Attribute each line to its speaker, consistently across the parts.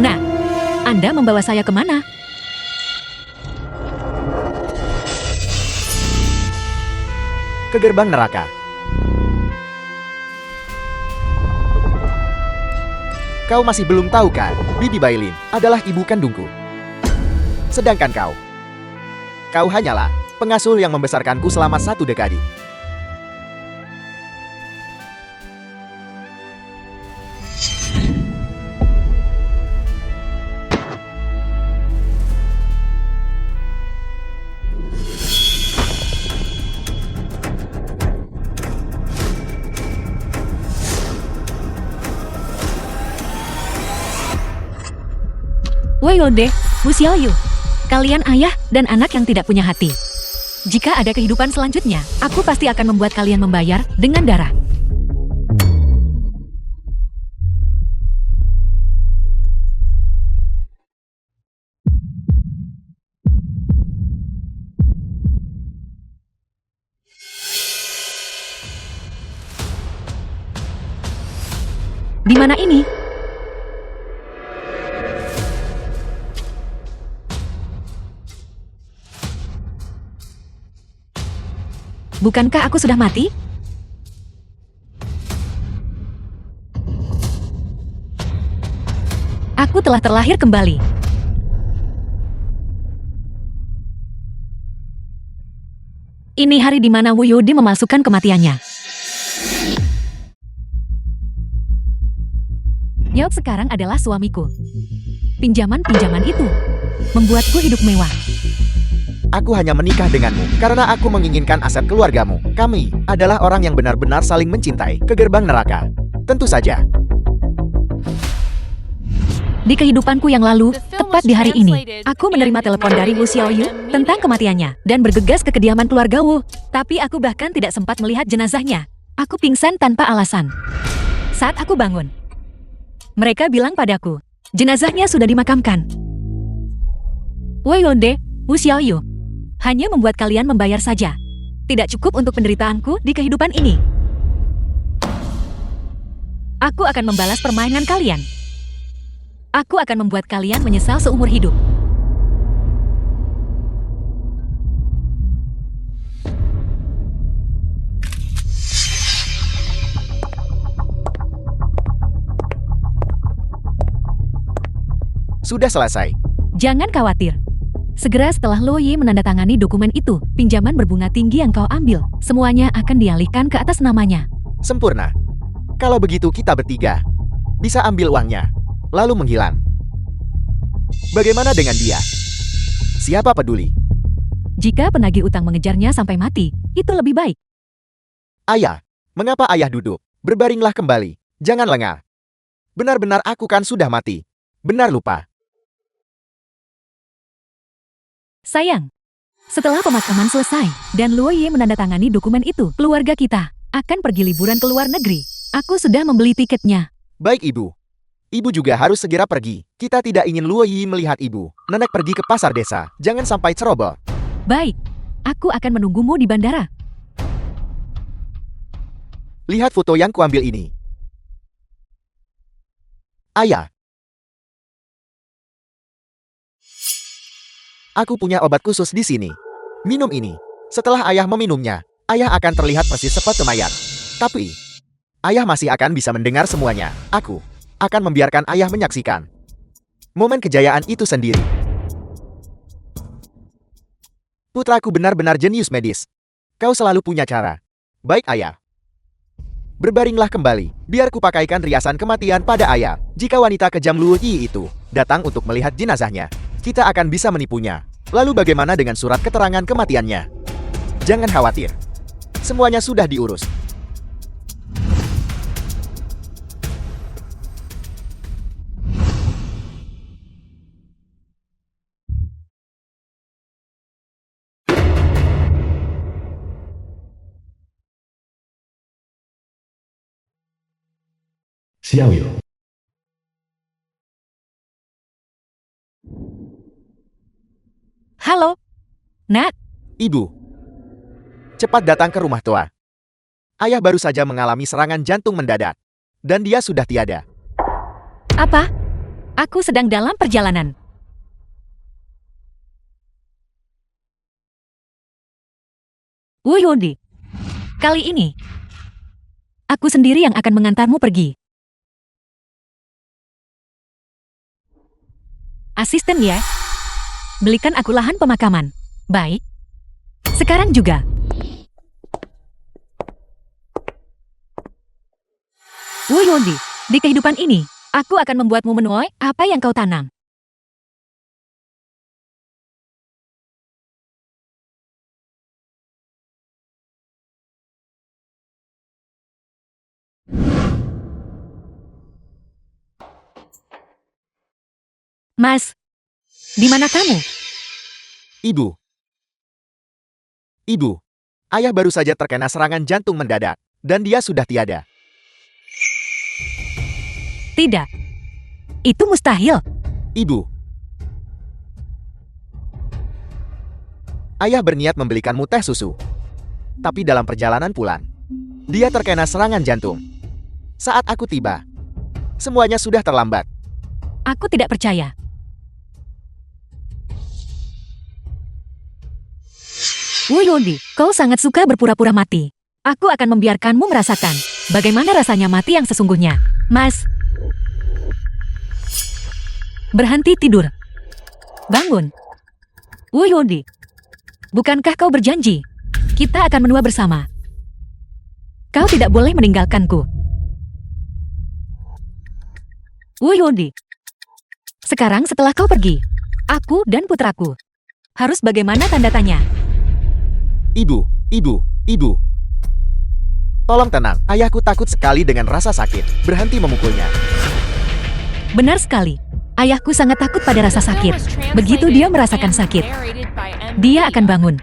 Speaker 1: Nah, Anda membawa saya kemana?
Speaker 2: Ke gerbang neraka. Kau masih belum tahu kan, Bibi Bailin adalah ibu kandungku. Sedangkan kau hanyalah pengasuh yang membesarkanku selama 1 dekade.
Speaker 1: Woi Londe, Wu Xiaoyu. Kalian ayah dan anak yang tidak punya hati. Jika ada kehidupan selanjutnya, aku pasti akan membuat kalian membayar dengan darah. Di mana ini? Bukankah aku sudah mati? Aku telah terlahir kembali. Ini hari di mana Wu Yudi memalsukan kematiannya. Yaop sekarang adalah suamiku. Pinjaman-pinjaman itu membuatku hidup mewah.
Speaker 2: Aku hanya menikah denganmu karena aku menginginkan aset keluargamu. Kami adalah orang yang benar-benar saling mencintai. Ke gerbang neraka. Tentu saja.
Speaker 1: Di kehidupanku yang lalu, tepat di hari ini, aku menerima telepon dari Wu Xiaoyu tentang kematiannya dan bergegas ke kediaman keluarga Wu. Tapi aku bahkan tidak sempat melihat jenazahnya. Aku pingsan tanpa alasan. Saat aku bangun, mereka bilang padaku, jenazahnya sudah dimakamkan. Woi Londe, Wu Xiaoyu. Hanya membuat kalian membayar saja. Tidak cukup untuk penderitaanku di kehidupan ini. Aku akan membalas permainan kalian. Aku akan membuat kalian menyesal seumur hidup.
Speaker 2: Sudah selesai.
Speaker 1: Jangan khawatir. Segera setelah Luo Yi menandatangani dokumen itu, pinjaman berbunga tinggi yang kau ambil, semuanya akan dialihkan ke atas namanya.
Speaker 2: Sempurna. Kalau begitu kita bertiga bisa ambil uangnya, lalu menghilang. Bagaimana dengan dia? Siapa peduli?
Speaker 1: Jika penagih utang mengejarnya sampai mati, itu lebih baik.
Speaker 2: Ayah, mengapa ayah duduk? Berbaringlah kembali, jangan lengah. Benar-benar aku kan sudah mati. Benar lupa.
Speaker 1: Sayang, setelah pemakaman selesai dan Luo Yi menandatangani dokumen itu, keluarga kita akan pergi liburan ke luar negeri. Aku sudah membeli tiketnya.
Speaker 2: Baik ibu. Ibu juga harus segera pergi. Kita tidak ingin Luo Yi melihat ibu. Nenek pergi ke pasar desa. Jangan sampai ceroboh.
Speaker 1: Baik, aku akan menunggumu di bandara.
Speaker 2: Lihat foto yang kuambil ini. Ayah. Aku punya obat khusus di sini. Minum ini. Setelah ayah meminumnya, ayah akan terlihat persis seperti mayat. Tapi, ayah masih akan bisa mendengar semuanya. Aku akan membiarkan ayah menyaksikan momen kejayaan itu sendiri. Putraku benar-benar jenius medis. Kau selalu punya cara. Baik ayah. Berbaringlah kembali. Biar kupakaikan riasan kematian pada ayah. Jika wanita kejam Luo Yi itu datang untuk melihat jenazahnya, kita akan bisa menipunya. Lalu bagaimana dengan surat keterangan kematiannya? Jangan khawatir. Semuanya sudah diurus.
Speaker 3: Xiaoyu.
Speaker 1: Halo, Nak.
Speaker 2: Ibu, cepat datang ke rumah tua. Ayah baru saja mengalami serangan jantung mendadak. Dan dia sudah tiada.
Speaker 1: Apa? Aku sedang dalam perjalanan. Wuyodi. Kali ini, aku sendiri yang akan mengantarmu pergi. Asisten ya. Belikan aku lahan pemakaman. Baik. Sekarang juga. Wuyodi, di kehidupan ini, aku akan membuatmu menuai apa yang kau tanam. Mas, di mana kamu?
Speaker 2: Ibu. Ibu. Ayah baru saja terkena serangan jantung mendadak. Dan dia sudah tiada.
Speaker 1: Tidak. Itu mustahil.
Speaker 2: Ibu. Ayah berniat membelikanmu teh susu. Tapi dalam perjalanan pulang, dia terkena serangan jantung. Saat aku tiba, semuanya sudah terlambat.
Speaker 1: Aku tidak percaya. Wuyodi, kau sangat suka berpura-pura mati. Aku akan membiarkanmu merasakan bagaimana rasanya mati yang sesungguhnya. Mas, berhenti tidur. Bangun. Wuyodi, bukankah kau berjanji kita akan menua bersama? Kau tidak boleh meninggalkanku. Wuyodi, sekarang setelah kau pergi, aku dan putraku harus bagaimana tanda tanya?
Speaker 2: Ibu, ibu, ibu. Tolong tenang, ayahku takut sekali dengan rasa sakit. Berhenti memukulnya.
Speaker 1: Benar sekali. Ayahku sangat takut pada rasa sakit. Begitu dia merasakan sakit, dia akan bangun.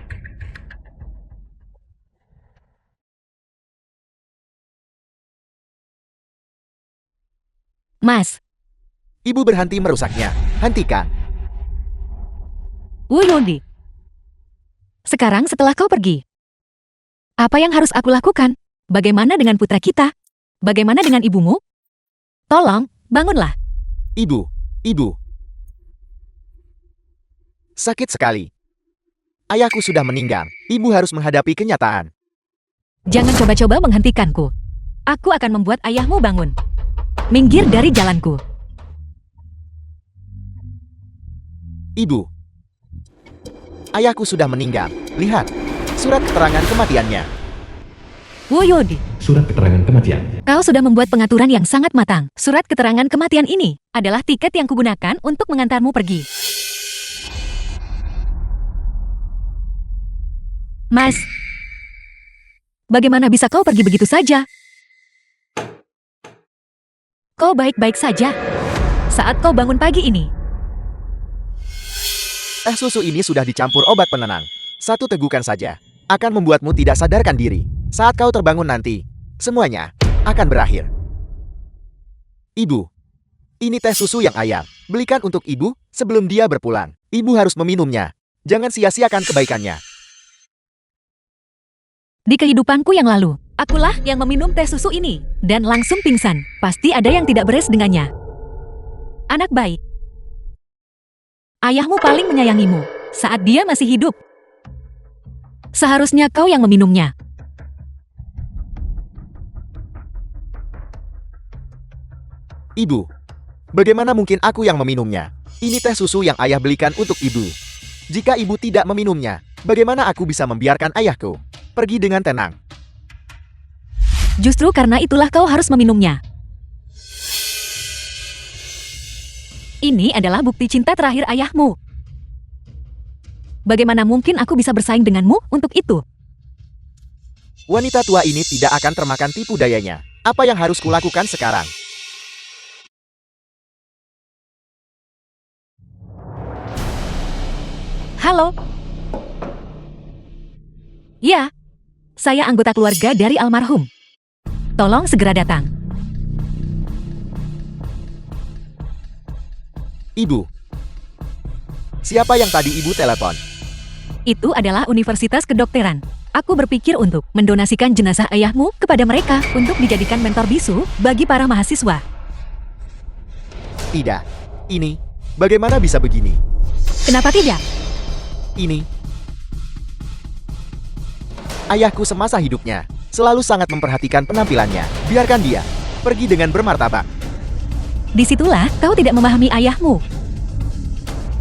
Speaker 1: Mas,
Speaker 2: Ibu berhenti merusaknya. Hentikan.
Speaker 1: Wuyodi, sekarang setelah kau pergi, apa yang harus aku lakukan? Bagaimana dengan putra kita? Bagaimana dengan ibumu? Tolong, bangunlah.
Speaker 2: Ibu, ibu. Sakit sekali. Ayahku sudah meninggal. Ibu harus menghadapi kenyataan.
Speaker 1: Jangan coba-coba menghentikanku. Aku akan membuat ayahmu bangun. Minggir dari jalanku.
Speaker 2: Ibu. Ayahku sudah meninggal. Lihat, surat keterangan kematiannya.
Speaker 1: Wuyodi,
Speaker 3: Surat keterangan kematian.
Speaker 1: kau sudah membuat pengaturan yang sangat matang. Surat keterangan kematian ini adalah tiket yang kugunakan untuk mengantarmu pergi. Mas, bagaimana bisa kau pergi begitu saja? Kau baik-baik saja saat kau bangun pagi ini.
Speaker 2: Teh susu ini sudah dicampur obat penenang. Satu tegukan saja akan membuatmu tidak sadarkan diri. Saat kau terbangun nanti, semuanya akan berakhir. Ibu, ini teh susu yang ayah belikan untuk ibu sebelum dia berpulang. Ibu harus meminumnya. Jangan sia-siakan kebaikannya.
Speaker 1: Di kehidupanku yang lalu, akulah yang meminum teh susu ini dan langsung pingsan. Pasti ada yang tidak beres dengannya. Anak baik. Ayahmu paling menyayangimu saat dia masih hidup. Seharusnya kau yang meminumnya.
Speaker 2: Ibu, bagaimana mungkin aku yang meminumnya? Ini teh susu yang ayah belikan untuk ibu. Jika ibu tidak meminumnya, bagaimana aku bisa membiarkan ayahku pergi dengan tenang?
Speaker 1: Justru karena itulah kau harus meminumnya. Ini adalah bukti cinta terakhir ayahmu. Bagaimana mungkin aku bisa bersaing denganmu untuk itu?
Speaker 2: Wanita tua ini tidak akan termakan tipu dayanya. Apa yang harus kulakukan sekarang?
Speaker 1: Halo? Ya, saya anggota keluarga dari almarhum. Tolong segera datang.
Speaker 2: Ibu. Siapa yang tadi ibu telepon?
Speaker 1: Itu adalah Universitas Kedokteran. Aku berpikir untuk mendonasikan jenazah ayahmu kepada mereka untuk dijadikan mentor bisu bagi para mahasiswa.
Speaker 2: Tidak. Ini, bagaimana bisa begini?
Speaker 1: Kenapa tidak?
Speaker 2: Ini. Ayahku semasa hidupnya selalu sangat memperhatikan penampilannya. Biarkan dia pergi dengan bermartabat.
Speaker 1: Disitulah kau tidak memahami ayahmu.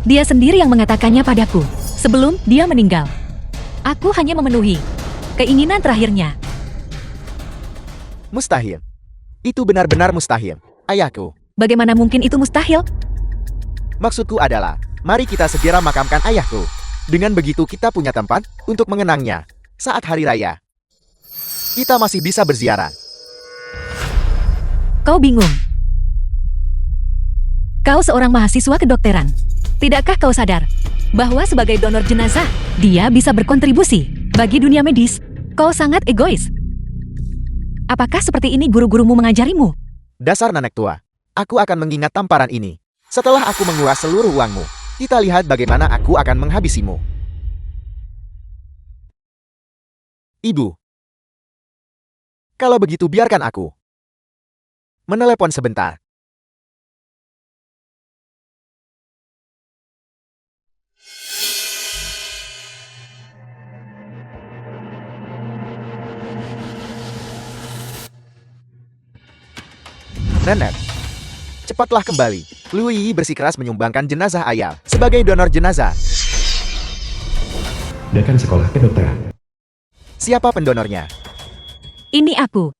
Speaker 1: Dia sendiri yang mengatakannya padaku sebelum dia meninggal. Aku hanya memenuhi keinginan terakhirnya.
Speaker 2: Mustahil. Itu benar-benar mustahil, ayahku.
Speaker 1: Bagaimana mungkin itu mustahil?
Speaker 2: Maksudku adalah, mari kita segera makamkan ayahku. Dengan begitu kita punya tempat untuk mengenangnya saat hari raya. Kita masih bisa berziarah.
Speaker 1: Kau bingung. Kau seorang mahasiswa kedokteran. Tidakkah kau sadar bahwa sebagai donor jenazah, dia bisa berkontribusi bagi dunia medis? Kau sangat egois. Apakah seperti ini guru-gurumu mengajarimu?
Speaker 2: Dasar nenek tua. Aku akan mengingat tamparan ini. Setelah aku menguras seluruh uangmu, kita lihat bagaimana aku akan menghabisimu. Ibu. Kalau begitu biarkan aku menelepon sebentar. Nenek, cepatlah kembali. Lu Yi bersikeras menyumbangkan jenazah ayah sebagai donor jenazah.
Speaker 3: Dekan Sekolah Kedokteran.
Speaker 2: Siapa pendonornya?
Speaker 1: Ini aku.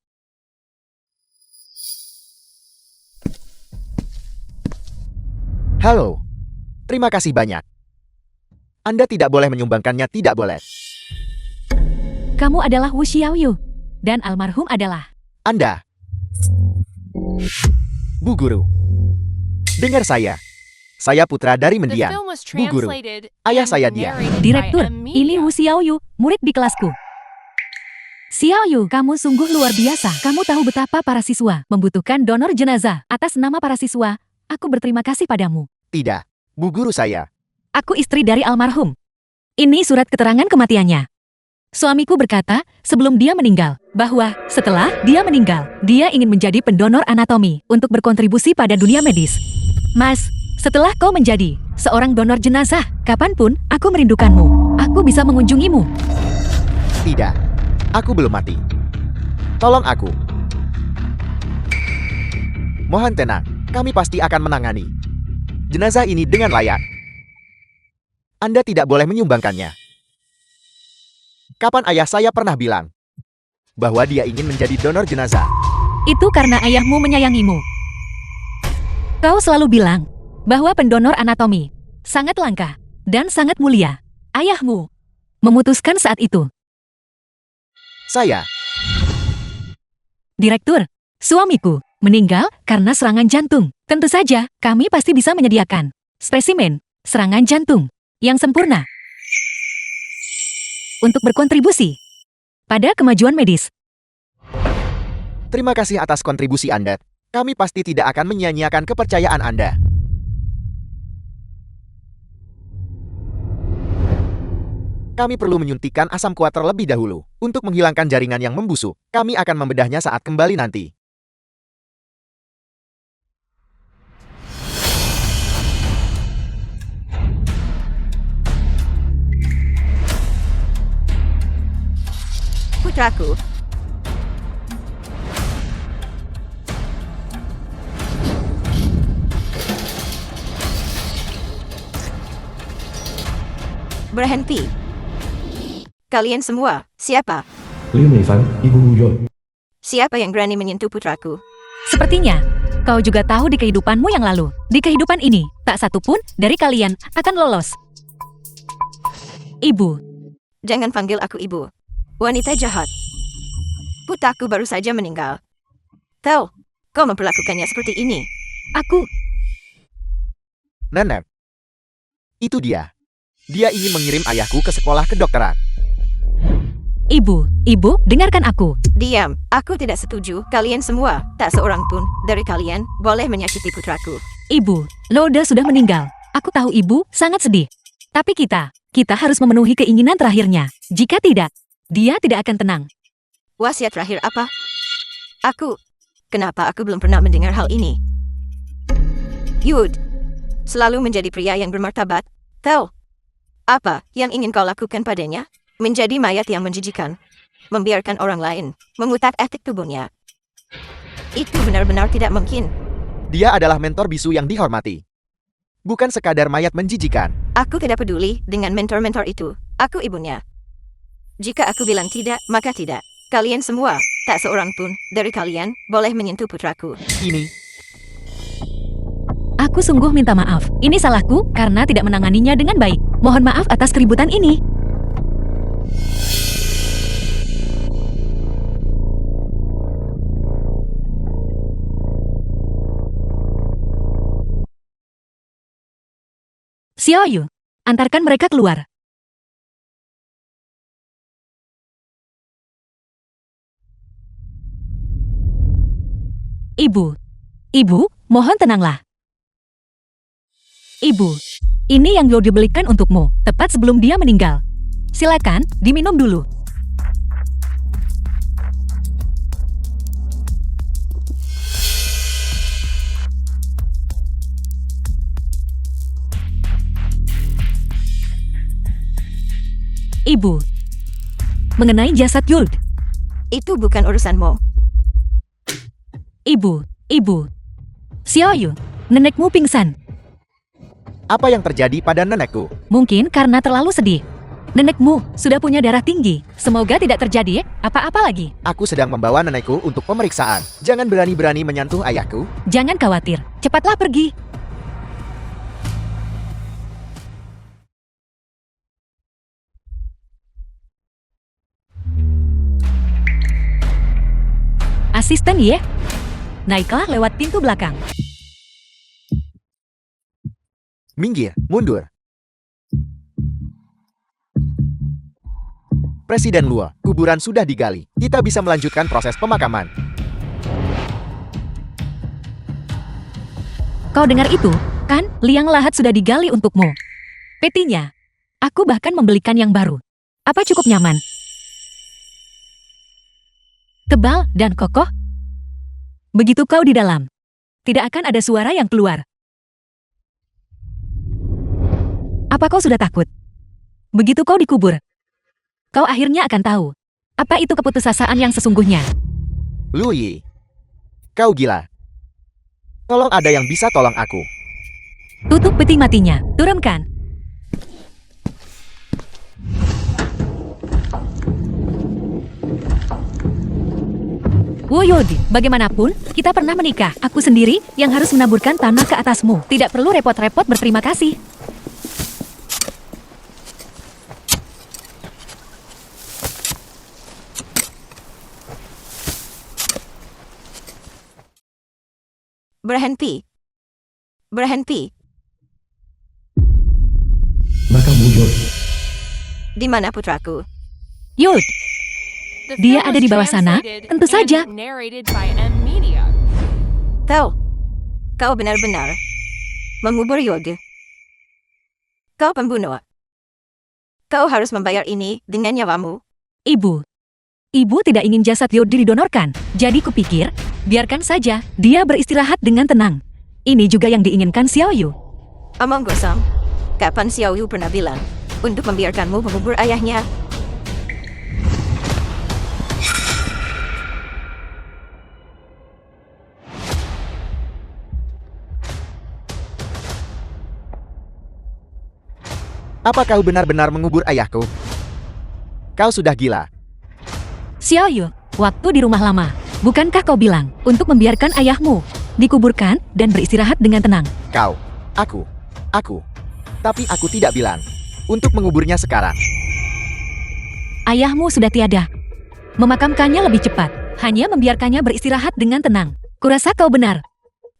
Speaker 2: Halo. Terima kasih banyak. Anda tidak boleh menyumbangkannya, tidak boleh.
Speaker 1: Kamu adalah Wu Xiaoyu. Dan almarhum adalah...
Speaker 2: Anda. Bu Guru. Dengar saya. Saya putra dari mendiang. Bu Guru. Ayah saya dia.
Speaker 1: Direktur, ini Wu Xiaoyu, murid di kelasku. Xiaoyu, kamu sungguh luar biasa. Kamu tahu betapa para siswa membutuhkan donor jenazah. Atas nama para siswa, aku berterima kasih padamu.
Speaker 2: Tidak. Bu Guru saya.
Speaker 1: Aku istri dari almarhum. Ini surat keterangan kematiannya. Suamiku berkata sebelum dia meninggal, bahwa setelah dia meninggal, dia ingin menjadi pendonor anatomi untuk berkontribusi pada dunia medis. Mas, setelah kau menjadi seorang donor jenazah, kapanpun aku merindukanmu. Aku bisa mengunjungimu.
Speaker 2: Tidak. Aku belum mati. Tolong aku. Mohon tenang. Kami pasti akan menangani jenazah ini dengan layak. Anda tidak boleh menyumbangkannya. Kapan ayah saya pernah bilang bahwa dia ingin menjadi donor jenazah?
Speaker 1: Itu karena ayahmu menyayangimu. Kau selalu bilang bahwa pendonor anatomi sangat langka dan sangat mulia. Ayahmu memutuskan saat itu.
Speaker 2: Saya.
Speaker 1: Direktur, suamiku meninggal karena serangan jantung. Tentu saja, kami pasti bisa menyediakan spesimen serangan jantung yang sempurna untuk berkontribusi pada kemajuan medis.
Speaker 2: Terima kasih atas kontribusi Anda. Kami pasti tidak akan menyia-nyiakan kepercayaan Anda. Kami perlu menyuntikkan asam kuat terlebih dahulu untuk menghilangkan jaringan yang membusuk. Kami akan membedahnya saat kembali nanti.
Speaker 4: Putraku. Berhenti. Kalian semua, siapa?
Speaker 3: Liu Meifan, Ibu Wu Yue.
Speaker 4: Siapa yang berani menyentuh putraku?
Speaker 1: Sepertinya, kau juga tahu di kehidupanmu yang lalu. Di kehidupan ini, tak satu pun dari kalian akan lolos. Ibu.
Speaker 4: Jangan panggil aku ibu. Wanita jahat. Putraku baru saja meninggal. Tahu, kau memperlakukannya seperti ini.
Speaker 1: Aku.
Speaker 2: Nenek. Itu dia. Dia ingin mengirim ayahku ke sekolah kedokteran.
Speaker 1: Ibu, dengarkan aku.
Speaker 4: Diam, aku tidak setuju. Kalian semua, tak seorang pun dari kalian boleh menyakiti putraku.
Speaker 1: Ibu, Loda sudah meninggal. Aku tahu ibu sangat sedih. Tapi kita harus memenuhi keinginan terakhirnya. Jika tidak, dia tidak akan tenang.
Speaker 4: Wasiat terakhir apa? Kenapa aku belum pernah mendengar hal ini? Yud, Selalu menjadi pria yang bermartabat. Tahu? Apa yang ingin kau lakukan padanya? Menjadi mayat yang menjijikan. Membiarkan orang lain mengutak-atik tubuhnya. Itu benar-benar tidak mungkin.
Speaker 2: Dia adalah mentor bisu yang dihormati. Bukan sekadar mayat menjijikan.
Speaker 4: Aku tidak peduli dengan mentor-mentor itu. Aku ibunya. Jika aku bilang tidak, maka tidak. Kalian semua, tak seorang pun dari kalian boleh menyentuh putraku.
Speaker 2: Ini,
Speaker 1: Aku sungguh minta maaf. Ini salahku karena tidak menanganinya dengan baik. Mohon maaf atas keributan ini. Xiaoyu, antarkan mereka keluar. Ibu, mohon tenanglah. Ibu, ini yang Yo dibelikan untukmu, tepat sebelum dia meninggal. Silakan, diminum dulu. Ibu, mengenai jasad Yuld.
Speaker 4: Itu bukan urusanmu.
Speaker 1: Ibu. Xiaoyu, nenekmu pingsan.
Speaker 2: apa yang terjadi pada nenekku?
Speaker 1: Mungkin karena terlalu sedih. Nenekmu sudah punya darah tinggi. Semoga tidak terjadi apa-apa lagi.
Speaker 2: Aku sedang membawa nenekku untuk pemeriksaan. Jangan berani-berani menyentuh ayahku.
Speaker 1: Jangan khawatir, cepatlah pergi. Asisten Ye, naiklah lewat pintu belakang.
Speaker 2: Minggir, mundur. Presiden Luo, kuburan sudah digali. Kita bisa melanjutkan proses pemakaman.
Speaker 1: Kau dengar itu, kan? Liang lahat sudah digali untukmu. Petinya, aku bahkan membelikan yang baru. Apa cukup nyaman? Tebal dan kokoh? Begitu kau di dalam, tidak akan ada suara yang keluar. Apa kau sudah takut? Begitu kau dikubur, kau akhirnya akan tahu apa itu keputusasaan yang sesungguhnya.
Speaker 2: Lu Yi, kau gila. Tolong ada yang bisa tolong aku.
Speaker 1: Tutup peti matinya, turunkan. Woyodi, bagaimanapun, kita pernah menikah. Aku sendiri yang harus menaburkan tanah ke atasmu. Tidak perlu repot-repot berterima kasih.
Speaker 4: Berhenti. Berhenti.
Speaker 3: Makamu Yod.
Speaker 4: Di mana putraku?
Speaker 1: Yud, dia ada di bawah sana, tentu saja.
Speaker 4: Tahu, kau benar-benar mengubur Yod. Kau pembunuh. Kau harus membayar ini dengan nyawamu.
Speaker 1: Ibu tidak ingin jasad Yud didonorkan. Jadi kupikir, biarkan saja dia beristirahat dengan tenang. Ini juga yang diinginkan Xiaoyu.
Speaker 4: Omong kosong. Kapan Xiaoyu pernah bilang untuk membiarkanmu mengubur ayahnya?
Speaker 2: Apa kau benar-benar mengubur ayahku? Kau sudah gila.
Speaker 1: Xiaoyu, waktu di rumah lama, bukankah kau bilang untuk membiarkan ayahmu dikuburkan dan beristirahat dengan tenang?
Speaker 2: Kau, aku. Tapi aku tidak bilang untuk menguburnya sekarang.
Speaker 1: Ayahmu sudah tiada. Memakamkannya lebih cepat, hanya membiarkannya beristirahat dengan tenang. Kurasa kau benar.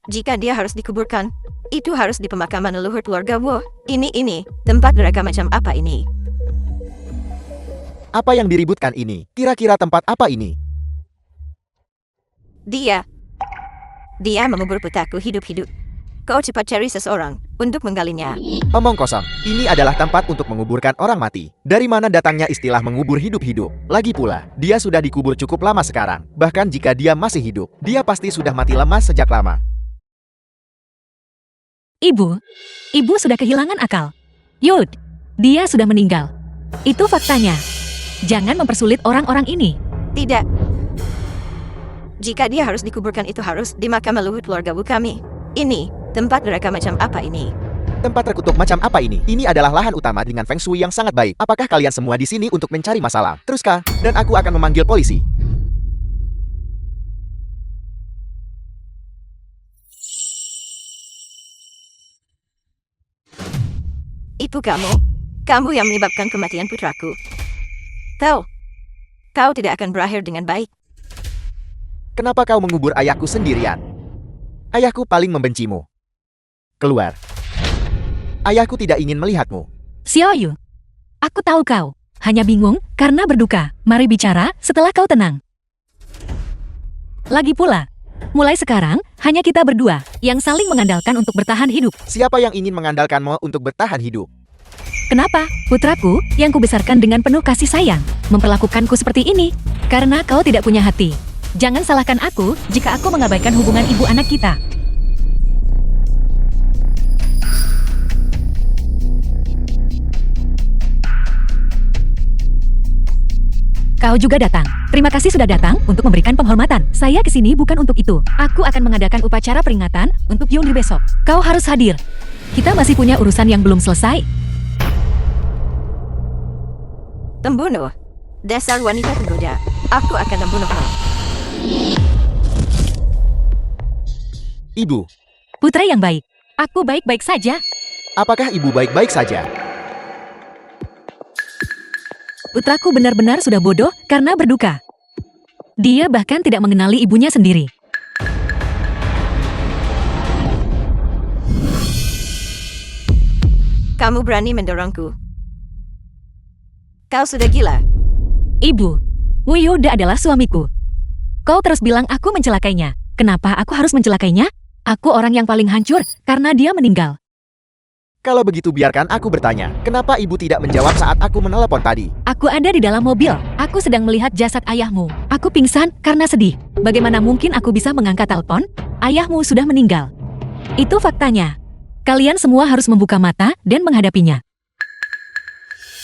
Speaker 4: Jika dia harus dikuburkan, itu harus di pemakaman leluhur keluarga Wu. Ini, tempat mereka macam apa ini?
Speaker 2: Apa yang diributkan ini? Kira-kira tempat apa ini?
Speaker 4: Dia mengubur putraku hidup-hidup. Kau cepat cari seseorang untuk menggalinya.
Speaker 2: Omong kosong, ini adalah tempat untuk menguburkan orang mati. Dari mana datangnya istilah mengubur hidup-hidup? Lagi pula, dia sudah dikubur cukup lama sekarang. Bahkan jika dia masih hidup, dia pasti sudah mati lemas sejak lama.
Speaker 1: Ibu sudah kehilangan akal. Yud, dia sudah meninggal. Itu faktanya. Jangan mempersulit orang-orang ini.
Speaker 4: Tidak. Jika dia harus dikuburkan itu harus di makam leluhur keluarga kami. Ini, tempat mereka macam apa ini?
Speaker 2: Tempat terkutuk macam apa ini? Ini adalah lahan utama dengan feng shui yang sangat baik. Apakah kalian semua di sini untuk mencari masalah? Teruskah? Dan aku akan memanggil polisi.
Speaker 4: Itu kamu. Kamu yang menyebabkan kematian putraku. Tahu, kau tidak akan berakhir dengan baik.
Speaker 2: Kenapa kau mengubur ayahku sendirian? Ayahku paling membencimu. Keluar. Ayahku tidak ingin melihatmu.
Speaker 1: Xiaoyu, aku tahu kau hanya bingung karena berduka. Mari bicara setelah kau tenang. Lagi pula, mulai sekarang hanya kita berdua yang saling mengandalkan untuk bertahan hidup.
Speaker 2: Siapa yang ingin mengandalkanmu untuk bertahan hidup?
Speaker 1: Kenapa? Putraku yang kubesarkan dengan penuh kasih sayang memperlakukanku seperti ini karena kau tidak punya hati. Jangan salahkan aku jika aku mengabaikan hubungan ibu anak kita. Kau juga datang. Terima kasih sudah datang untuk memberikan penghormatan. Saya kesini bukan untuk itu. Aku akan mengadakan upacara peringatan untuk Yuli besok. Kau harus hadir. Kita masih punya urusan yang belum selesai.
Speaker 4: Pembunuh. Dasar wanita tergoda. Aku akan membunuhmu.
Speaker 2: Ibu,
Speaker 1: Putra yang baik. Aku baik-baik saja.
Speaker 2: apakah ibu baik-baik saja?
Speaker 1: Putraku benar-benar sudah bodoh karena berduka. Dia bahkan tidak mengenali ibunya sendiri.
Speaker 4: Kamu berani mendorongku. Kau sudah gila.
Speaker 1: Ibu, Wuyoda adalah suamiku. Kau terus bilang aku mencelakainya. Kenapa aku harus mencelakainya? Aku orang yang paling hancur karena dia meninggal.
Speaker 2: Kalau begitu biarkan aku bertanya, kenapa ibu tidak menjawab saat aku menelepon tadi?
Speaker 1: Aku ada di dalam mobil. Aku sedang melihat jasad ayahmu. Aku pingsan karena sedih. Bagaimana mungkin aku bisa mengangkat telepon? Ayahmu sudah meninggal. Itu faktanya. Kalian semua harus membuka mata dan menghadapinya.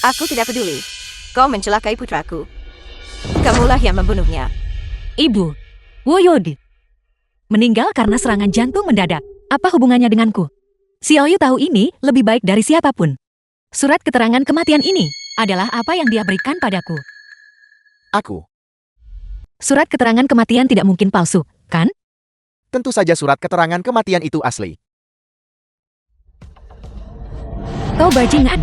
Speaker 4: Aku tidak peduli. Kau mencelakai putraku. Kamulah yang membunuhnya.
Speaker 1: Ibu, Woyodi meninggal karena serangan jantung mendadak. Apa hubungannya denganku? Xiaoyu tahu ini lebih baik dari siapapun. Surat keterangan kematian ini adalah apa yang dia berikan padaku.
Speaker 2: Aku.
Speaker 1: Surat keterangan kematian tidak mungkin palsu, kan?
Speaker 2: Tentu saja surat keterangan kematian itu asli.
Speaker 1: Kau bajingan.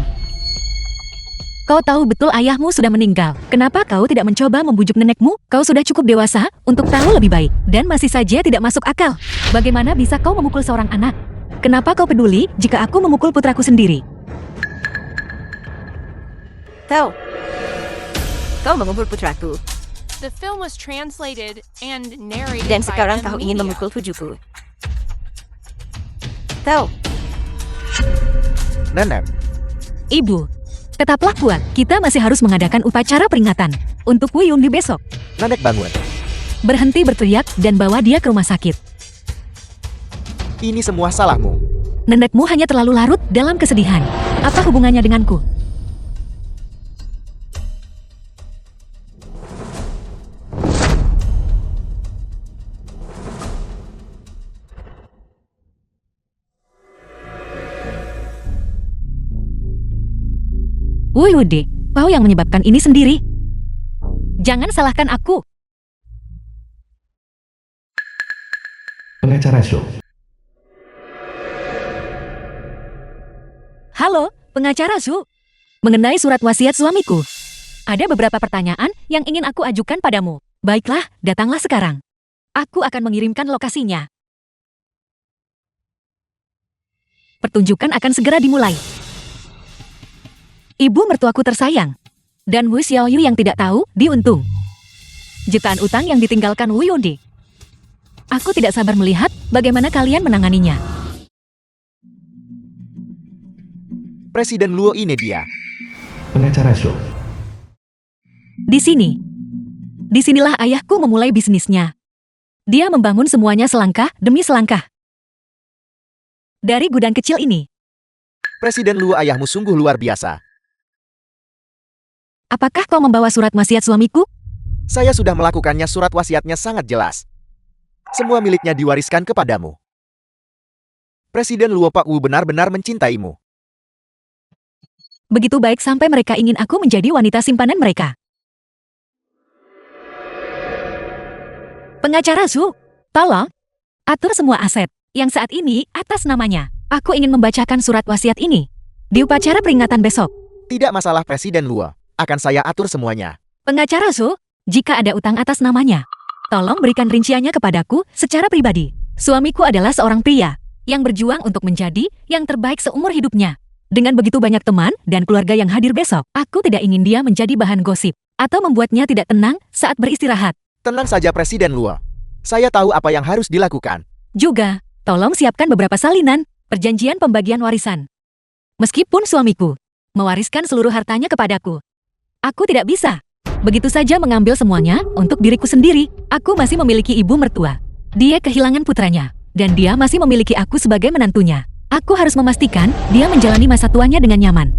Speaker 1: Kau tahu betul ayahmu sudah meninggal. Kenapa kau tidak mencoba membujuk nenekmu? Kau sudah cukup dewasa untuk tahu lebih baik. Dan masih saja tidak masuk akal. Bagaimana bisa kau memukul seorang anak? Kenapa kau peduli jika aku memukul putraku sendiri?
Speaker 4: Tahu. Kau mengubur putraku.
Speaker 5: The film was translated and narrated
Speaker 4: Dan
Speaker 5: by
Speaker 4: sekarang kau ingin
Speaker 5: Amelia.
Speaker 4: memukul tujuku. Tahu.
Speaker 2: Nenek,
Speaker 1: Ibu, tetaplah kuat. Kita masih harus mengadakan upacara peringatan untuk Wu Yunli besok.
Speaker 2: nenek bangun.
Speaker 1: Berhenti berteriak dan bawa dia ke rumah sakit.
Speaker 2: Ini semua salahmu.
Speaker 1: Nenekmu hanya terlalu larut dalam kesedihan. Apa hubungannya denganku? Woi Ude, kau yang menyebabkan ini sendiri. Jangan salahkan aku.
Speaker 3: Pengacara show.
Speaker 1: Halo, pengacara Su. Mengenai surat wasiat suamiku. Ada beberapa pertanyaan yang ingin aku ajukan padamu. Baiklah, datanglah sekarang. Aku akan mengirimkan lokasinya. Pertunjukan akan segera dimulai. Ibu mertuaku tersayang. Dan Wu Xiaoyu yang tidak tahu, diuntung. Jutaan utang yang ditinggalkan Wu Yonde. Aku tidak sabar melihat bagaimana kalian menanganinya.
Speaker 2: Presiden Luo ini dia.
Speaker 3: Pengacara show.
Speaker 1: Di sini. Disinilah ayahku memulai bisnisnya. Dia membangun semuanya selangkah demi selangkah. dari gudang kecil ini.
Speaker 2: Presiden Luo ayahmu sungguh luar biasa.
Speaker 1: Apakah kau membawa surat wasiat suamiku?
Speaker 2: Saya sudah melakukannya, surat wasiatnya sangat jelas. Semua miliknya diwariskan kepadamu. Presiden Luo Pak Wu benar-benar mencintaimu.
Speaker 1: Begitu baik sampai mereka ingin aku menjadi wanita simpanan mereka. Pengacara Su, tolong atur semua aset yang saat ini atas namanya. Aku ingin membacakan surat wasiat ini di upacara peringatan besok.
Speaker 2: Tidak masalah Presiden Luo, akan saya atur semuanya.
Speaker 1: Pengacara Su, jika ada utang atas namanya, tolong berikan rinciannya kepadaku secara pribadi. Suamiku adalah seorang pria yang berjuang untuk menjadi yang terbaik seumur hidupnya. Dengan begitu banyak teman dan keluarga yang hadir besok, aku tidak ingin dia menjadi bahan gosip atau membuatnya tidak tenang saat beristirahat.
Speaker 2: Tenang saja Presiden Luo. Saya tahu apa yang harus dilakukan.
Speaker 1: Juga, tolong siapkan beberapa salinan perjanjian pembagian warisan. Meskipun suamiku mewariskan seluruh hartanya kepadaku, aku tidak bisa begitu saja mengambil semuanya untuk diriku sendiri. Aku masih memiliki ibu mertua. Dia kehilangan putranya, dan dia masih memiliki aku sebagai menantunya. Aku harus memastikan dia menjalani masa tuanya dengan nyaman.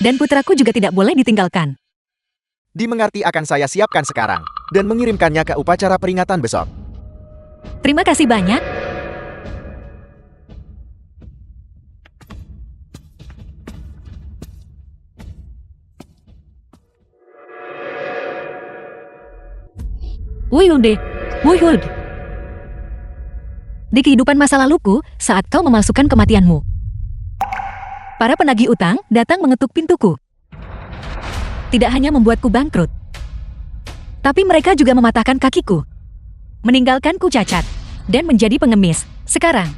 Speaker 1: Dan putraku juga tidak boleh ditinggalkan.
Speaker 2: Dimengerti, akan saya siapkan sekarang dan mengirimkannya ke upacara peringatan besok.
Speaker 1: Terima kasih banyak. Wuyud. Di kehidupan masa laluku, saat kau memalsukan kematianmu, para penagih utang datang mengetuk pintuku. Tidak hanya membuatku bangkrut, tapi mereka juga mematahkan kakiku, meninggalkanku cacat, dan menjadi pengemis. Sekarang,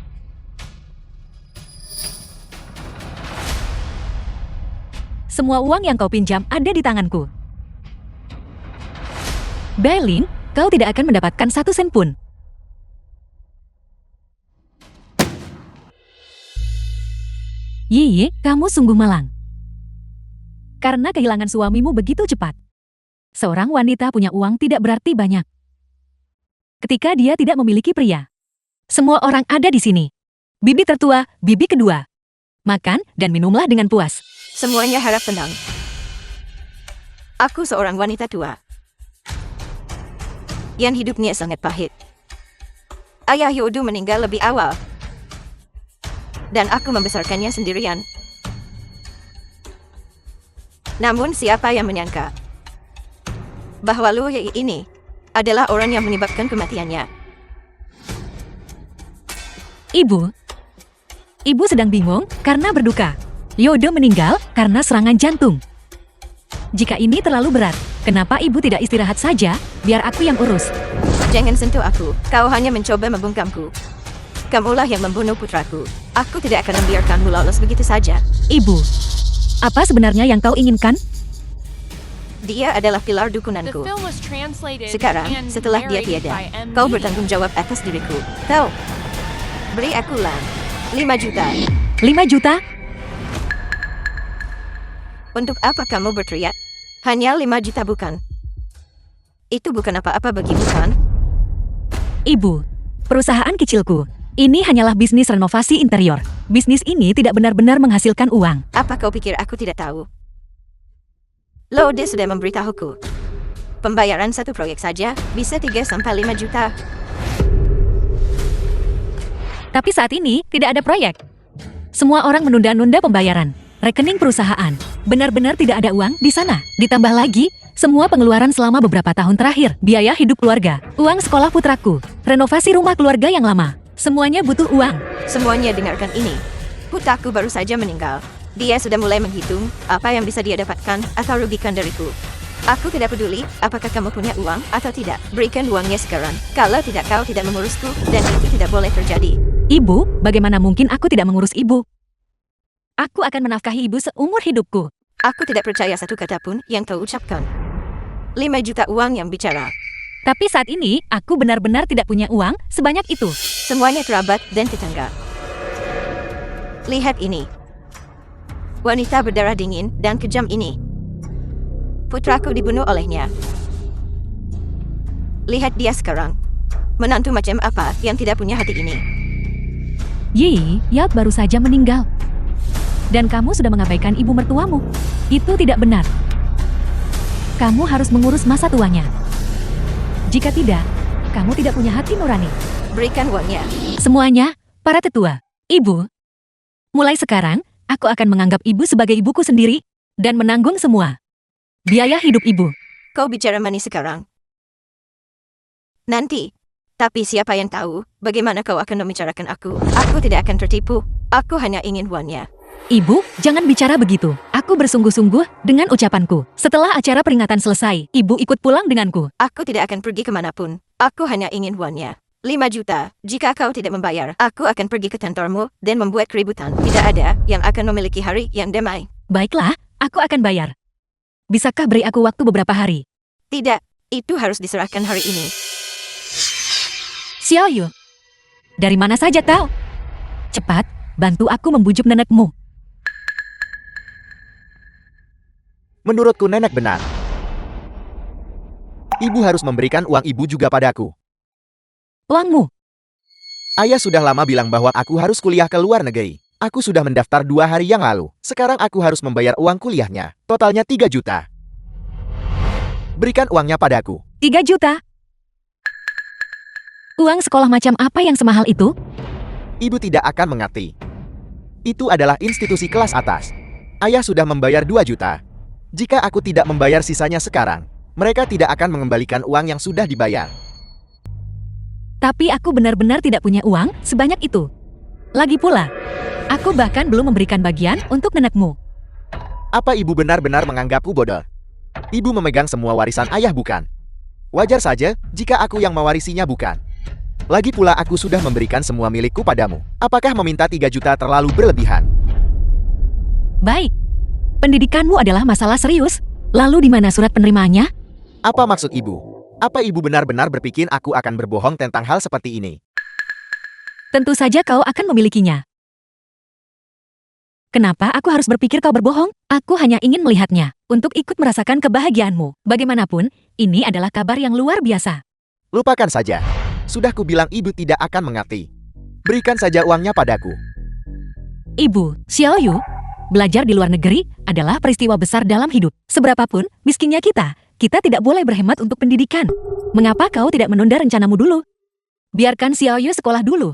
Speaker 1: semua uang yang kau pinjam ada di tanganku. Belin, kau tidak akan mendapatkan 1 sen pun. Yi, kamu sungguh malang. Karena kehilangan suamimu begitu cepat. Seorang wanita punya uang tidak berarti banyak ketika dia tidak memiliki pria. Semua orang ada di sini. Bibi tertua, bibi kedua. Makan dan minumlah dengan puas.
Speaker 4: Semuanya harap tenang. Aku seorang wanita tua yang hidupnya sangat pahit. Ayah Yodu meninggal lebih awal, dan aku membesarkannya sendirian. Namun siapa yang menyangka bahwa Luo Yi ini adalah orang yang menyebabkan kematiannya.
Speaker 1: Ibu sedang bingung karena berduka. Yodo meninggal karena serangan jantung. Jika ini terlalu berat, kenapa ibu tidak istirahat saja, biar aku yang urus?
Speaker 4: Jangan sentuh aku, kau hanya mencoba membungkamku. Kamulah yang membunuh putraku. Aku tidak akan membiarkanmu lolos begitu saja.
Speaker 1: Ibu, apa sebenarnya yang kau inginkan?
Speaker 4: Dia adalah pilar
Speaker 5: The
Speaker 4: dukunanku.
Speaker 5: film was translated
Speaker 4: Sekarang,
Speaker 5: and
Speaker 4: setelah dia
Speaker 5: narrated
Speaker 4: tiada,
Speaker 5: by M.
Speaker 4: kau
Speaker 5: Lee.
Speaker 4: bertanggung jawab atas diriku. Tahu? Beri aku lah 5 juta.
Speaker 1: 5 juta?
Speaker 4: Untuk apa kamu berteriak? Hanya 5 juta bukan? Itu bukan apa-apa bagimu kan?
Speaker 1: Ibu, perusahaan kecilku. Ini hanyalah bisnis renovasi interior. Bisnis ini tidak benar-benar menghasilkan uang.
Speaker 4: Apa kau pikir aku tidak tahu? Lode sudah memberitahuku. Pembayaran satu proyek saja bisa 3-5 juta.
Speaker 1: Tapi saat ini tidak ada proyek. Semua orang menunda-nunda pembayaran. Rekening perusahaan. Benar-benar tidak ada uang di sana. Ditambah lagi, semua pengeluaran selama beberapa tahun terakhir. Biaya hidup keluarga, uang sekolah putraku, renovasi rumah keluarga yang lama. Semuanya butuh uang.
Speaker 4: Semuanya dengarkan ini. Putraku baru saja meninggal. Dia sudah mulai menghitung apa yang bisa dia dapatkan atau rugikan dariku. Aku tidak peduli apakah kamu punya uang atau tidak. Berikan uangnya sekarang. Kalau tidak, kau tidak mengurusku, dan itu tidak boleh terjadi.
Speaker 1: Ibu, bagaimana mungkin aku tidak mengurus ibu? Aku akan menafkahi ibu seumur hidupku.
Speaker 4: Aku tidak percaya satu kata pun yang kau ucapkan. 5 juta uang yang bicara.
Speaker 1: Tapi saat ini, aku benar-benar tidak punya uang sebanyak itu.
Speaker 4: Semuanya kerabat dan tetangga. Lihat ini. Wanita berdarah dingin dan kejam ini. Putraku dibunuh olehnya. Lihat dia sekarang. Menantu macam apa yang tidak punya hati ini?
Speaker 1: Yi, Yaot baru saja meninggal. Dan kamu sudah mengabaikan ibu mertuamu. Itu tidak benar. Kamu harus mengurus masa tuanya. Jika tidak, kamu tidak punya hati nurani.
Speaker 4: Berikan uangnya.
Speaker 1: Semuanya, para tetua, ibu. Mulai sekarang, aku akan menganggap ibu sebagai ibuku sendiri dan menanggung semua biaya hidup ibu.
Speaker 4: Kau bicara manis sekarang. Nanti. Tapi siapa yang tahu bagaimana kau akan membicarakan aku? Aku tidak akan tertipu. Aku hanya ingin uangnya.
Speaker 1: Ibu, jangan bicara begitu. Aku bersungguh-sungguh dengan ucapanku. Setelah acara peringatan selesai, ibu ikut pulang denganku.
Speaker 4: Aku tidak akan pergi kemanapun. Aku hanya ingin uangnya. 5 juta. Jika kau tidak membayar, aku akan pergi ke kantormu dan membuat keributan. Tidak ada yang akan memiliki hari yang damai.
Speaker 1: Baiklah, aku akan bayar. Bisakah beri aku waktu beberapa hari?
Speaker 4: Tidak, itu harus diserahkan hari ini.
Speaker 1: Xiao Yu, dari mana saja kau? Cepat, bantu aku membujuk nenekmu.
Speaker 2: Menurutku nenek benar. Ibu harus memberikan uang ibu juga padaku.
Speaker 1: Uangmu.
Speaker 2: Ayah sudah lama bilang bahwa aku harus kuliah ke luar negeri. Aku sudah mendaftar 2 hari yang lalu. Sekarang aku harus membayar uang kuliahnya. Totalnya 3 juta. Berikan uangnya padaku.
Speaker 1: 3 juta. Uang sekolah macam apa yang semahal itu?
Speaker 2: Ibu tidak akan mengerti. Itu adalah institusi kelas atas. Ayah sudah membayar 2 juta. Jika aku tidak membayar sisanya sekarang, mereka tidak akan mengembalikan uang yang sudah dibayar.
Speaker 1: Tapi aku benar-benar tidak punya uang sebanyak itu. Lagi pula, aku bahkan belum memberikan bagian untuk nenekmu.
Speaker 2: Apa ibu benar-benar menganggapku bodoh? Ibu memegang semua warisan ayah bukan? Wajar saja jika aku yang mewarisinya bukan? Lagi pula aku sudah memberikan semua milikku padamu. Apakah meminta 3 juta terlalu berlebihan?
Speaker 1: Baik. Pendidikanmu adalah masalah serius. Lalu di mana surat penerimanya?
Speaker 2: Apa maksud ibu? Apa ibu benar-benar berpikir aku akan berbohong tentang hal seperti ini?
Speaker 1: Tentu saja kau akan memilikinya. Kenapa aku harus berpikir kau berbohong? Aku hanya ingin melihatnya, untuk ikut merasakan kebahagiaanmu. Bagaimanapun, ini adalah kabar yang luar biasa.
Speaker 2: Lupakan saja. Sudah kubilang ibu tidak akan mengerti. Berikan saja uangnya padaku.
Speaker 1: Ibu, Xiao Yu, belajar di luar negeri adalah peristiwa besar dalam hidup. Seberapapun miskinnya kita tidak boleh berhemat untuk pendidikan. Mengapa kau tidak menunda rencanamu dulu? Biarkan Xiao Yu sekolah dulu.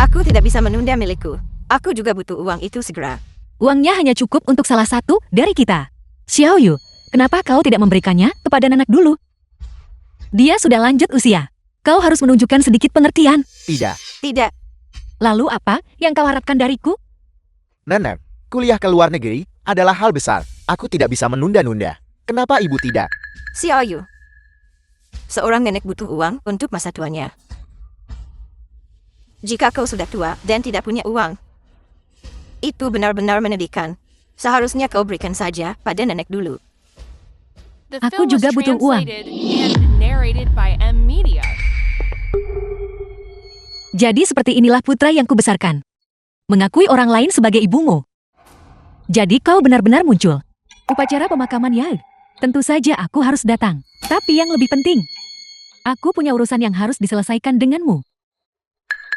Speaker 4: Aku tidak bisa menunda milikku. Aku juga butuh uang itu segera.
Speaker 1: Uangnya hanya cukup untuk salah satu dari kita. Xiao Yu, kenapa kau tidak memberikannya kepada nenek dulu? Dia sudah lanjut usia. Kau harus menunjukkan sedikit pengertian.
Speaker 2: Tidak.
Speaker 4: Tidak.
Speaker 1: Lalu apa yang kau harapkan dariku?
Speaker 2: Nenek, kuliah ke luar negeri adalah hal besar. Aku tidak bisa menunda-nunda. Kenapa ibu tidak?
Speaker 4: Xiao Yu. Seorang nenek butuh uang untuk masa tuanya. Jika kau sudah tua dan tidak punya uang, itu benar-benar menyedihkan. Seharusnya kau berikan saja pada nenek dulu.
Speaker 5: The
Speaker 1: Aku
Speaker 5: film was
Speaker 1: juga butuh uang.
Speaker 5: translated and narrated by M Media.
Speaker 1: Jadi seperti inilah putra yang kubesarkan. Mengakui orang lain sebagai ibumu. Jadi kau benar-benar muncul. Upacara pemakaman Yaed. Tentu saja aku harus datang. Tapi yang lebih penting, aku punya urusan yang harus diselesaikan denganmu.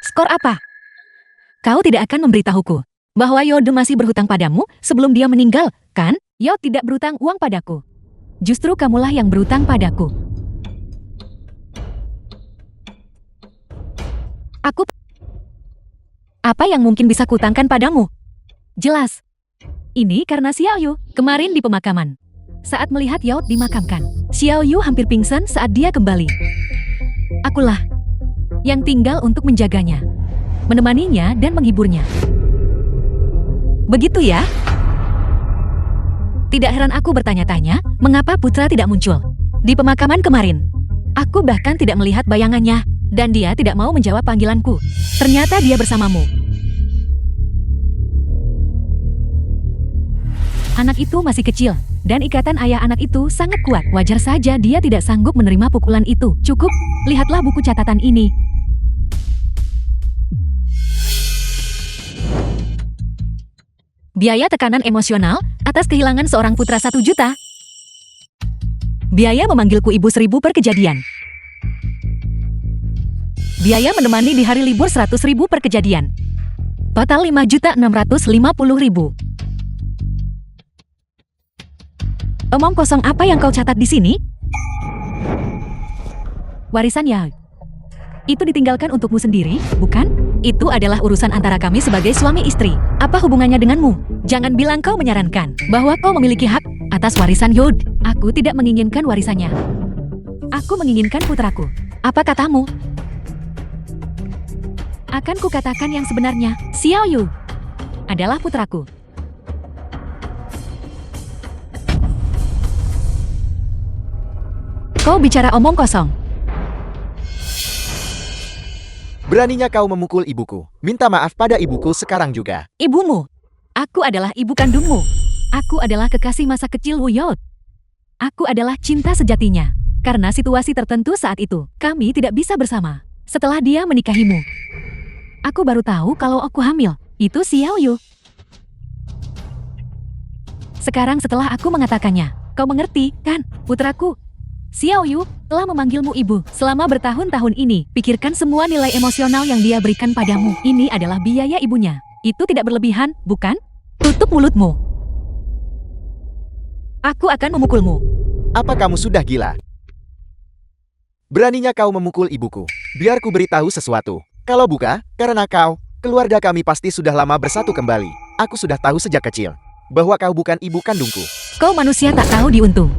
Speaker 1: Skor apa? Kau tidak akan memberitahuku bahwa Yode masih berhutang padamu sebelum dia meninggal, kan? Yode tidak berhutang uang padaku. Justru kamulah yang berhutang padaku. Apa yang mungkin bisa kutangkan padamu? Jelas. Ini karena Xiao Yu kemarin di pemakaman. Saat melihat Yaot dimakamkan, Xiao Yu hampir pingsan saat dia kembali. Akulah yang tinggal untuk menjaganya, menemaninya dan menghiburnya. Begitu ya? Tidak heran aku bertanya-tanya, mengapa putra tidak muncul di pemakaman kemarin. Aku bahkan tidak melihat bayangannya, dan dia tidak mau menjawab panggilanku. Ternyata dia bersamamu. Anak itu masih kecil, dan ikatan ayah anak itu sangat kuat. Wajar saja dia tidak sanggup menerima pukulan itu. Cukup, lihatlah buku catatan ini. Biaya tekanan emosional atas kehilangan seorang putra 1 juta. Biaya memanggilku ibu 1000 per kejadian. Biaya menemani di hari libur 100.000 per kejadian. Total 5.650.000. Omong kosong apa yang kau catat di sini? Warisan ya. Itu ditinggalkan untukmu sendiri, bukan? Itu adalah urusan antara kami sebagai suami istri. Apa hubungannya denganmu? Jangan bilang kau menyarankan bahwa kau memiliki hak atas warisan Yod. Aku tidak menginginkan warisannya. Aku menginginkan putraku. Apa katamu? Akan kukatakan yang sebenarnya, Xiao Yu adalah putraku. Kau bicara omong kosong.
Speaker 2: Beraninya kau memukul ibuku. Minta maaf pada ibuku sekarang juga.
Speaker 1: Ibumu. Aku adalah ibu kandungmu. Aku adalah kekasih masa kecil Wu Yod. Aku adalah cinta sejatinya. Karena situasi tertentu saat itu, kami tidak bisa bersama. Setelah dia menikahimu, aku baru tahu kalau aku hamil. Itu Xiao Yu. Sekarang setelah aku mengatakannya, kau mengerti, kan, putraku? Xiao Yu telah memanggilmu ibu selama bertahun-tahun ini. Pikirkan semua nilai emosional yang dia berikan padamu. Ini adalah biaya ibunya. Itu tidak berlebihan, bukan? Tutup mulutmu. Aku akan memukulmu.
Speaker 2: Apa kamu sudah gila? Beraninya kau memukul ibuku. Biar ku beritahu sesuatu. Kalau bukan, karena kau, keluarga kami pasti sudah lama bersatu kembali. Aku sudah tahu sejak kecil bahwa kau bukan ibu kandungku.
Speaker 1: Kau manusia tak tahu diuntung.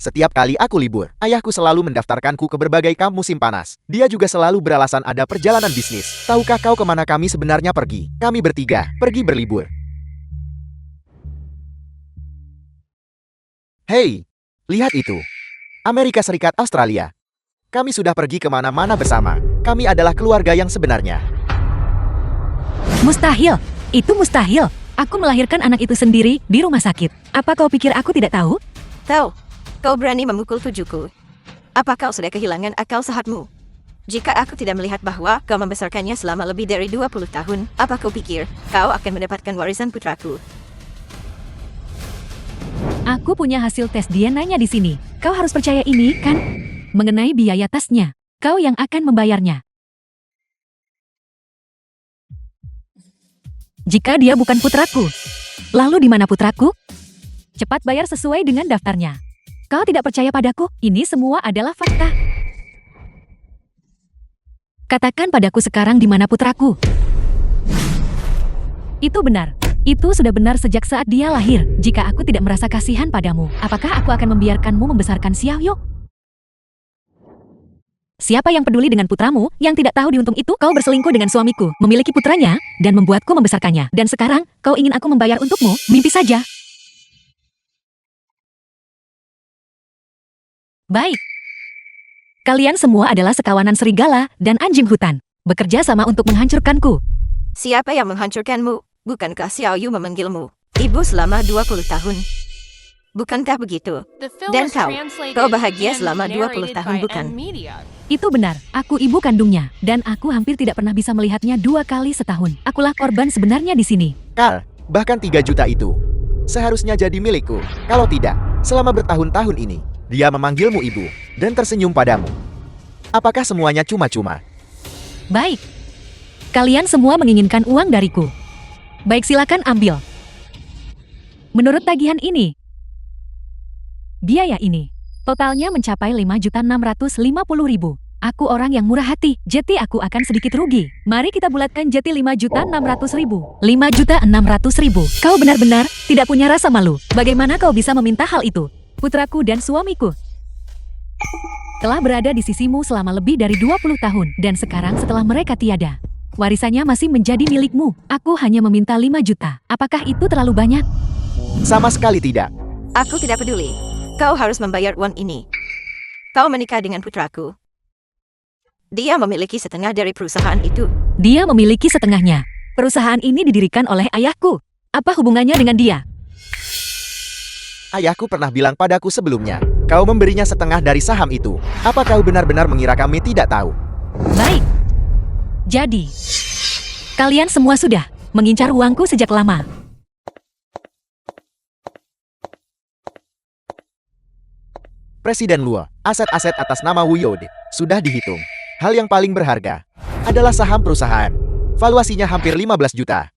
Speaker 2: Setiap kali aku libur, ayahku selalu mendaftarkanku ke berbagai kamp musim panas. Dia juga selalu beralasan ada perjalanan bisnis. Tahukah kau kemana kami sebenarnya pergi? Kami bertiga pergi berlibur. Hei, lihat itu. Amerika Serikat Australia. Kami sudah pergi kemana-mana bersama. Kami adalah keluarga yang sebenarnya.
Speaker 1: Mustahil. Itu mustahil. Aku melahirkan anak itu sendiri di rumah sakit. Apa kau pikir aku tidak tahu?
Speaker 4: Tahu. Kau berani memukul tujuku. Apa kau sudah kehilangan akal sehatmu? Jika aku tidak melihat bahwa kau membesarkannya selama lebih dari 20 tahun, apa kau pikir kau akan mendapatkan warisan putraku?
Speaker 1: Aku punya hasil tes DNA-nya di sini. Kau harus percaya ini, kan? Mengenai biaya tesnya, kau yang akan membayarnya. Jika dia bukan putraku, lalu di mana putraku? Cepat bayar sesuai dengan daftarnya. Kau tidak percaya padaku? Ini semua adalah fakta. Katakan padaku sekarang di mana putraku. Itu benar. Itu sudah benar sejak saat dia lahir. Jika aku tidak merasa kasihan padamu, apakah aku akan membiarkanmu membesarkan Xiao Yu? Siapa yang peduli dengan putramu yang tidak tahu diuntung itu? Kau berselingkuh dengan suamiku, memiliki putranya, dan membuatku membesarkannya. Dan sekarang, kau ingin aku membayar untukmu? Mimpi saja. Baik. Kalian semua adalah sekawanan serigala dan anjing hutan. Bekerja sama untuk menghancurkanku.
Speaker 4: Siapa yang menghancurkanmu? Bukankah Xiao Yu memanggilmu ibu selama 20 tahun? Bukankah begitu?
Speaker 5: The film
Speaker 4: Dan
Speaker 5: was
Speaker 4: kau
Speaker 5: translated
Speaker 4: bahagia
Speaker 5: and
Speaker 4: selama 20
Speaker 5: narrated
Speaker 4: tahun,
Speaker 5: by
Speaker 4: bukan?
Speaker 5: Media.
Speaker 1: Itu benar, aku ibu kandungnya. Dan aku hampir tidak pernah bisa melihatnya 2 kali setahun. Akulah korban sebenarnya di sini.
Speaker 2: Carl, bahkan 3 juta itu seharusnya jadi milikku. Kalau tidak, selama bertahun-tahun ini, dia memanggilmu ibu dan tersenyum padamu. Apakah semuanya cuma-cuma?
Speaker 1: Baik. Kalian semua menginginkan uang dariku. Baik, silakan ambil. Menurut tagihan ini, biaya ini totalnya mencapai 5.650.000. Aku orang yang murah hati, jadi aku akan sedikit rugi. Mari kita bulatkan jadi 5.600.000. 5.600.000. Kau benar-benar tidak punya rasa malu. Bagaimana kau bisa meminta hal itu? Putraku dan suamiku telah berada di sisimu selama lebih dari 20 tahun. Dan sekarang setelah mereka tiada, warisannya masih menjadi milikmu. Aku hanya meminta 5 juta. Apakah itu terlalu banyak?
Speaker 2: Sama sekali tidak.
Speaker 4: Aku tidak peduli. Kau harus membayar uang ini. Kau menikah dengan putraku. Dia memiliki setengah dari perusahaan itu.
Speaker 1: Dia memiliki setengahnya. Perusahaan ini didirikan oleh ayahku. Apa hubungannya dengan dia?
Speaker 2: Ayahku pernah bilang padaku sebelumnya, kau memberinya setengah dari saham itu. Apa kau benar-benar mengira kami tidak tahu?
Speaker 1: Baik. Jadi, kalian semua sudah mengincar uangku sejak lama.
Speaker 2: Presiden Luo, aset-aset atas nama Wu Yode sudah dihitung. Hal yang paling berharga adalah saham perusahaan. Valuasinya hampir 15 juta.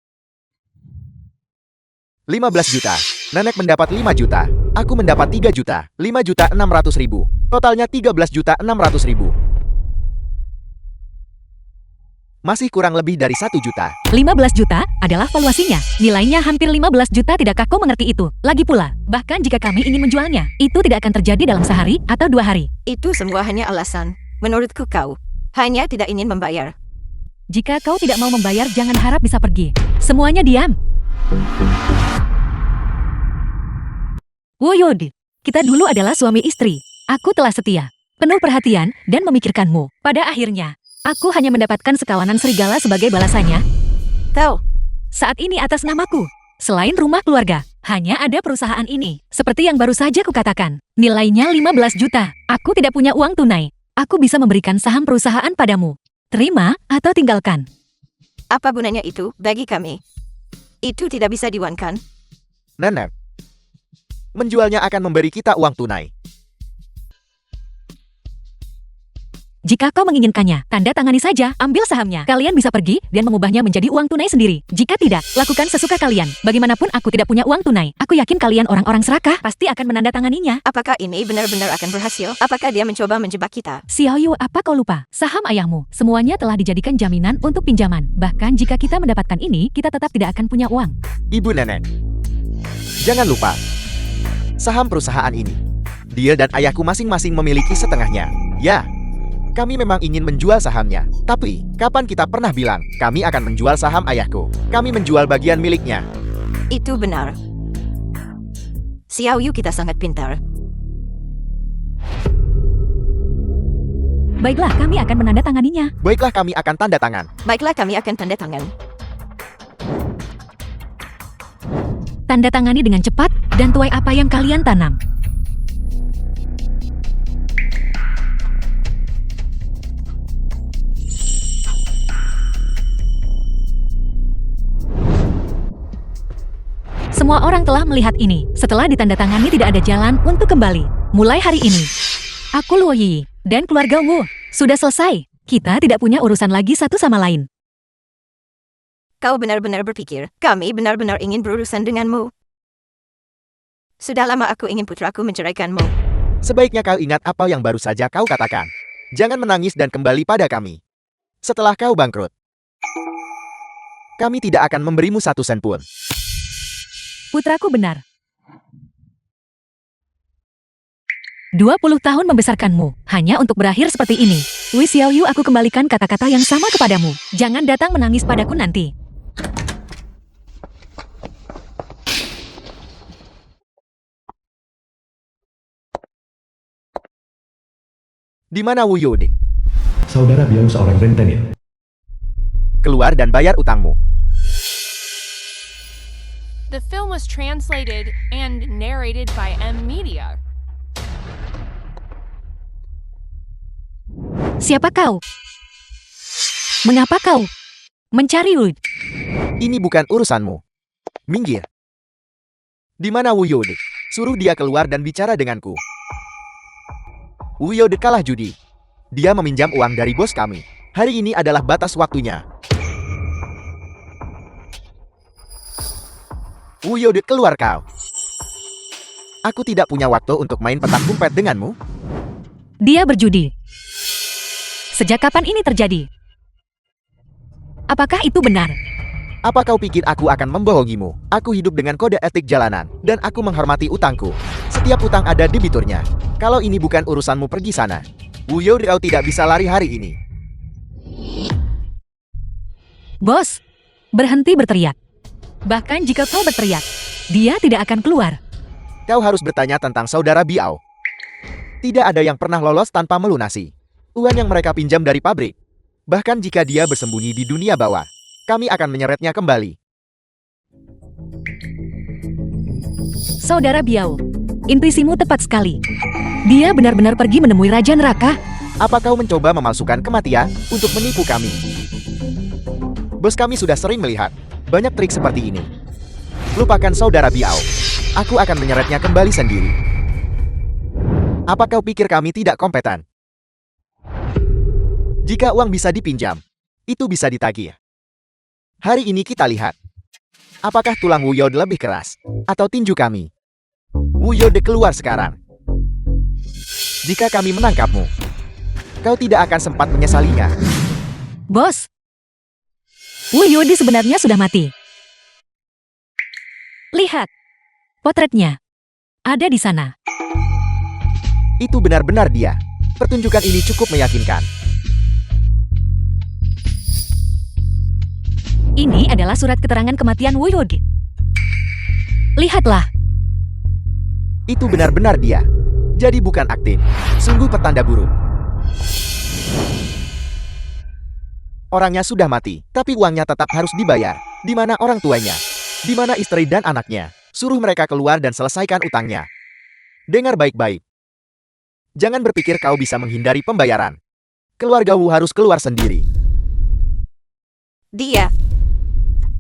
Speaker 2: 15 juta. Nenek mendapat 5 juta. Aku mendapat 3 juta. 5.600.000. Totalnya 13.600.000. Masih kurang lebih dari 1 juta.
Speaker 1: 15 juta adalah valuasinya. Nilainya hampir 15 juta, tidakkah kau mengerti itu? Lagi pula, bahkan jika kami ingin menjualnya, itu tidak akan terjadi dalam sehari atau 2 hari.
Speaker 4: Itu semua hanya alasan. Menurutku kau hanya tidak ingin membayar.
Speaker 1: Jika kau tidak mau membayar, jangan harap bisa pergi. Semuanya diam. Wuyod, kita dulu adalah suami istri. Aku telah setia, penuh perhatian, dan memikirkanmu. Pada akhirnya, aku hanya mendapatkan sekawanan serigala sebagai balasannya.
Speaker 4: Tahu,
Speaker 1: Saat ini atas namaku. Selain rumah keluarga, hanya ada perusahaan ini. Seperti yang baru saja kukatakan, nilainya 15 juta. Aku tidak punya uang tunai. Aku bisa memberikan saham perusahaan padamu. Terima atau tinggalkan.
Speaker 4: apa gunanya itu bagi kami? Itu tidak bisa diwankan.
Speaker 2: Nenek, menjualnya akan memberi kita uang tunai.
Speaker 1: Jika kau menginginkannya, tanda tangani saja, ambil sahamnya. Kalian bisa pergi dan mengubahnya menjadi uang tunai sendiri. Jika tidak, lakukan sesuka kalian. Bagaimanapun aku tidak punya uang tunai. Aku yakin kalian orang-orang serakah pasti akan menandatanganinya.
Speaker 4: Apakah ini benar-benar akan berhasil? Apakah dia mencoba menjebak kita?
Speaker 1: Xiaoyu, apa kau lupa? Saham ayahmu, semuanya telah dijadikan jaminan untuk pinjaman. Bahkan jika kita mendapatkan ini, kita tetap tidak akan punya uang.
Speaker 2: Ibu nenek, jangan lupa, saham perusahaan ini, dia dan ayahku masing-masing memiliki setengahnya. Ya, kami memang ingin menjual sahamnya. Tapi, kapan kita pernah bilang, kami akan menjual saham ayahku? Kami menjual bagian miliknya.
Speaker 4: Itu benar. Xiaoyu, kita sangat pintar.
Speaker 1: Baiklah, kami akan menandatanganinya.
Speaker 2: Baiklah, kami akan tanda tangan.
Speaker 4: Baiklah, kami akan tanda tangan.
Speaker 1: Tanda tangani dengan cepat dan tuai apa yang kalian tanam. Semua orang telah melihat ini. Setelah ditandatangani tidak ada jalan untuk kembali. Mulai hari ini, aku Luo Yi dan keluarga Wu sudah selesai. Kita tidak punya urusan lagi satu sama lain.
Speaker 4: Kau benar-benar berpikir, kami benar-benar ingin berurusan denganmu. Sudah lama aku ingin putraku menceraikanmu.
Speaker 2: Sebaiknya kau ingat apa yang baru saja kau katakan. Jangan menangis dan kembali pada kami. Setelah kau bangkrut, kami tidak akan memberimu 1 sen pun.
Speaker 1: Putraku benar. 20 tahun membesarkanmu, hanya untuk berakhir seperti ini. Wei Xiaoyu, aku kembalikan kata-kata yang sama kepadamu. Jangan datang menangis padaku nanti.
Speaker 2: Di mana Wu Yode?
Speaker 3: Saudara Biao seorang rentenir.
Speaker 2: Keluar dan bayar utangmu.
Speaker 5: The film was translated and narrated by M Media.
Speaker 1: Siapa kau? Mengapa kau mencari Wood?
Speaker 2: Ini bukan urusanmu. Minggir. Di mana Wu Yode? Suruh dia keluar dan bicara denganku. Wu Yode kalah judi. Dia meminjam uang dari bos kami. Hari ini adalah batas waktunya. Wu Yode, keluar kau. Aku tidak punya waktu untuk main petak umpet denganmu.
Speaker 1: Dia berjudi. Sejak kapan ini terjadi? Apakah itu benar?
Speaker 2: Apa kau pikir aku akan membohongimu? Aku hidup dengan kode etik jalanan, dan aku menghormati utangku. Setiap utang ada debiturnya. Kalau ini bukan urusanmu, pergi sana. Wu Yode, kau tidak bisa lari hari ini.
Speaker 1: Bos, berhenti berteriak. Bahkan jika kau berteriak, dia tidak akan keluar.
Speaker 2: Kau harus bertanya tentang saudara Biao. Tidak ada yang pernah lolos tanpa melunasi uang yang mereka pinjam dari pabrik. Bahkan jika dia bersembunyi di dunia bawah, kami akan menyeretnya kembali.
Speaker 1: Saudara Biao, intuisimu tepat sekali. Dia benar-benar pergi menemui Raja Neraka.
Speaker 2: Apa kau mencoba memalsukan kematian untuk menipu kami? Bos kami sudah sering melihat banyak trik seperti ini. Lupakan saudara Biao. Aku akan menyeretnya kembali sendiri. Apa kau pikir kami tidak kompeten? Jika uang bisa dipinjam, itu bisa ditagih. Hari ini kita lihat. Apakah tulang Wuyod lebih keras? Atau tinju kami? Wuyod keluar sekarang. Jika kami menangkapmu, kau tidak akan sempat menyesalinya.
Speaker 1: Bos, Wuyodi sebenarnya sudah mati. Lihat, potretnya ada di sana.
Speaker 2: Itu benar-benar dia. Pertunjukan ini cukup meyakinkan.
Speaker 1: Ini adalah surat keterangan kematian Wuyodi. Lihatlah,
Speaker 2: Itu benar-benar dia. Jadi bukan aktif. Sungguh petanda buruk. Orangnya sudah mati, tapi uangnya tetap harus dibayar. Di mana orang tuanya? Di mana istri dan anaknya? Suruh mereka keluar dan selesaikan utangnya. Dengar baik-baik. Jangan berpikir kau bisa menghindari pembayaran. Keluarga Wu harus keluar sendiri.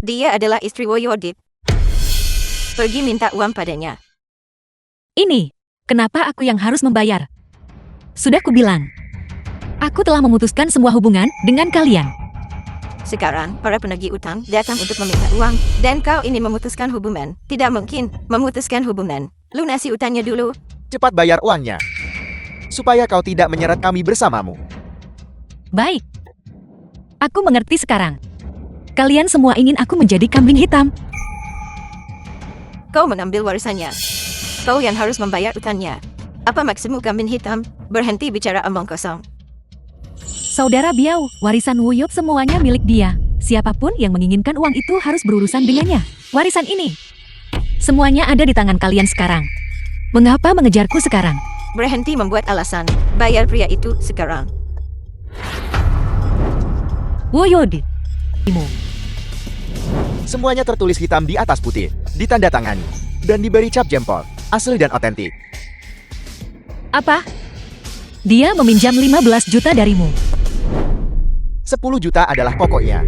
Speaker 4: Dia adalah istri Woyodip. Pergi minta uang padanya.
Speaker 1: ini. Kenapa aku yang harus membayar? Sudah kubilang. Aku telah memutuskan semua hubungan dengan kalian.
Speaker 4: Sekarang, para penagih utang datang untuk meminta uang, dan kau ini memutuskan hubungan. Tidak mungkin memutuskan hubungan. Lunasi utangnya dulu.
Speaker 2: Cepat bayar uangnya. Supaya kau tidak menyeret kami bersamamu.
Speaker 1: Baik. Aku mengerti sekarang. Kalian semua ingin aku menjadi kambing hitam.
Speaker 4: Kau mengambil warisannya. Kau yang harus membayar utangnya. Apa maksudmu kambing hitam? Berhenti bicara omong kosong.
Speaker 1: Saudara Biao, warisan Wuyop semuanya milik dia. Siapapun yang menginginkan uang itu harus berurusan dengannya. Warisan ini, semuanya ada di tangan kalian sekarang. Mengapa mengejarku sekarang?
Speaker 4: Berhenti membuat alasan. Bayar pria itu sekarang.
Speaker 1: Wuyodi.
Speaker 2: Semuanya tertulis hitam di atas putih, ditandatangani, dan diberi cap jempol, asli dan otentik.
Speaker 1: Apa? Dia meminjam 15 juta darimu.
Speaker 2: 10 juta adalah pokoknya.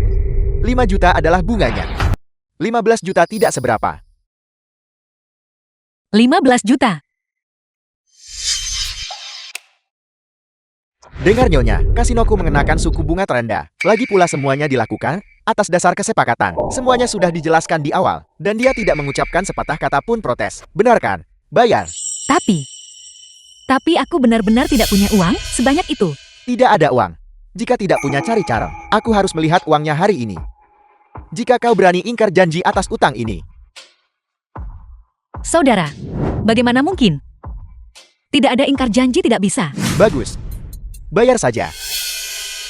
Speaker 2: 5 juta adalah bunganya. 15 juta tidak seberapa.
Speaker 1: 15 juta.
Speaker 2: Dengar nyonya, kasinoku mengenakan suku bunga terendah. Lagi pula semuanya dilakukan atas dasar kesepakatan. Semuanya sudah dijelaskan di awal, dan dia tidak mengucapkan sepatah kata pun protes. Benar kan? Bayar.
Speaker 1: Tapi aku benar-benar tidak punya uang sebanyak itu.
Speaker 2: Tidak ada uang. Jika tidak punya cari cara, aku harus melihat uangnya hari ini. Jika kau berani ingkar janji atas utang ini.
Speaker 1: Saudara, bagaimana mungkin? Tidak ada ingkar janji, tidak bisa.
Speaker 2: Bagus. Bayar saja.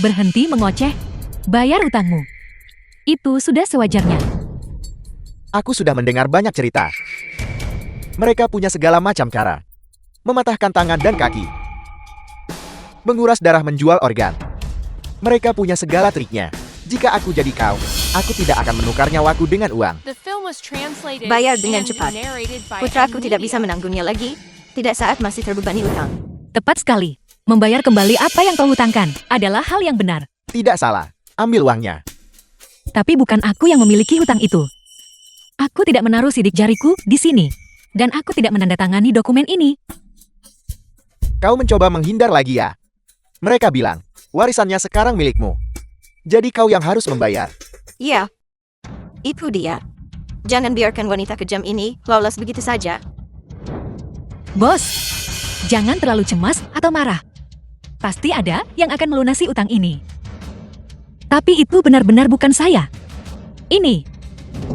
Speaker 1: Berhenti mengoceh. Bayar utangmu. Itu sudah sewajarnya.
Speaker 2: Aku sudah mendengar banyak cerita. Mereka punya segala macam cara. Mematahkan tangan dan kaki. Menguras darah, menjual organ. Mereka punya segala triknya. Jika aku jadi kau, aku tidak akan menukar nyawaku dengan uang.
Speaker 5: The film was translated
Speaker 4: Bayar dengan
Speaker 5: and
Speaker 4: cepat.
Speaker 5: narrated by
Speaker 4: Putraku tidak
Speaker 5: Media.
Speaker 4: bisa menanggungnya lagi. Tidak saat masih terbebani utang.
Speaker 1: Tepat sekali. Membayar kembali apa yang kau hutangkan adalah hal yang benar.
Speaker 2: Tidak salah. Ambil uangnya.
Speaker 1: Tapi bukan aku yang memiliki hutang itu. Aku tidak menaruh sidik jariku di sini. Dan aku tidak menandatangani dokumen ini.
Speaker 2: Kau mencoba menghindar lagi ya? Mereka bilang, warisannya sekarang milikmu. Jadi kau yang harus membayar.
Speaker 4: Iya. Itu dia. Jangan biarkan wanita kejam ini lolos begitu saja.
Speaker 1: Bos, jangan terlalu cemas atau marah. Pasti ada yang akan melunasi utang ini. Tapi itu benar-benar bukan saya. Ini.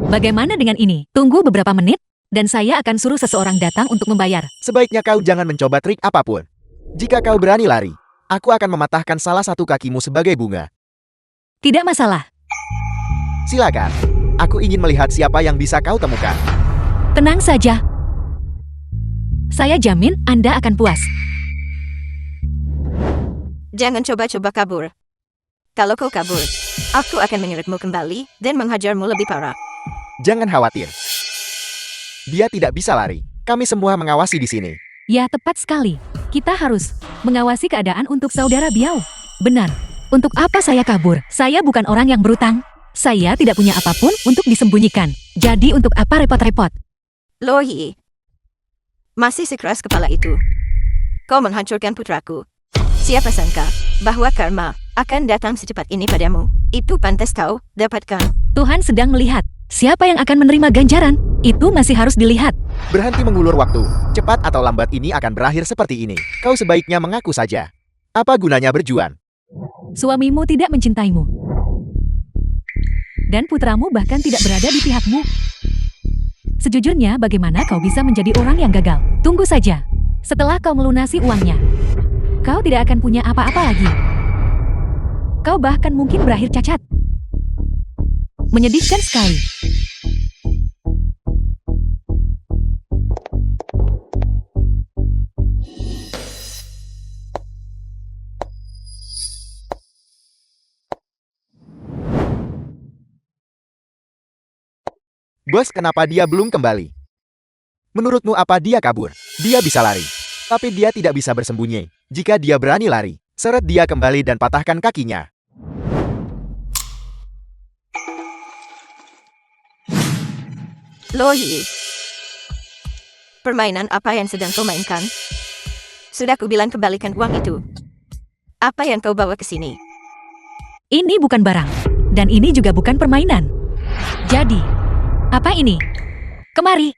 Speaker 1: Bagaimana dengan ini? Tunggu beberapa menit, dan saya akan suruh seseorang datang untuk membayar.
Speaker 2: Sebaiknya kau jangan mencoba trik apapun. Jika kau berani lari, aku akan mematahkan salah satu kakimu sebagai bunga.
Speaker 1: Tidak masalah.
Speaker 2: Silakan. Aku ingin melihat siapa yang bisa kau temukan.
Speaker 1: Tenang saja. Saya jamin Anda akan puas.
Speaker 4: Jangan coba-coba kabur. Kalau kau kabur, aku akan menyeretmu kembali dan menghajarmu lebih parah.
Speaker 2: Jangan khawatir. Dia tidak bisa lari. Kami semua mengawasi di sini.
Speaker 1: Ya, tepat sekali. Kita harus mengawasi keadaan untuk saudara Biao. Benar. Untuk apa saya kabur? Saya bukan orang yang berutang. Saya tidak punya apapun untuk disembunyikan. Jadi untuk apa repot-repot?
Speaker 4: Lohi. Masih sekeras kepala itu. Kau menghancurkan putraku. Siapa sangka bahwa karma akan datang secepat ini padamu. Itu pantas kau dapatkan.
Speaker 1: Tuhan sedang melihat. Siapa yang akan menerima ganjaran? Itu masih harus dilihat.
Speaker 2: Berhenti mengulur waktu. Cepat atau lambat ini akan berakhir seperti ini. Kau sebaiknya mengaku saja. Apa gunanya berjuang?
Speaker 1: Suamimu tidak mencintaimu. Dan putramu bahkan tidak berada di pihakmu. Sejujurnya, bagaimana kau bisa menjadi orang yang gagal? Tunggu saja. Setelah kau melunasi uangnya, kau tidak akan punya apa-apa lagi. Kau bahkan mungkin berakhir cacat. Menyedihkan sekali.
Speaker 2: Bos, kenapa dia belum kembali? Menurutmu apa dia kabur? Dia bisa lari. Tapi dia tidak bisa bersembunyi. Jika dia berani lari, seret dia kembali dan patahkan kakinya.
Speaker 4: Lohi. Permainan apa yang sedang kau mainkan? Sudah kubilang kembalikan uang itu. Apa yang kau bawa ke sini?
Speaker 1: Ini bukan barang. Dan ini juga bukan permainan. Jadi, apa ini? Kemari.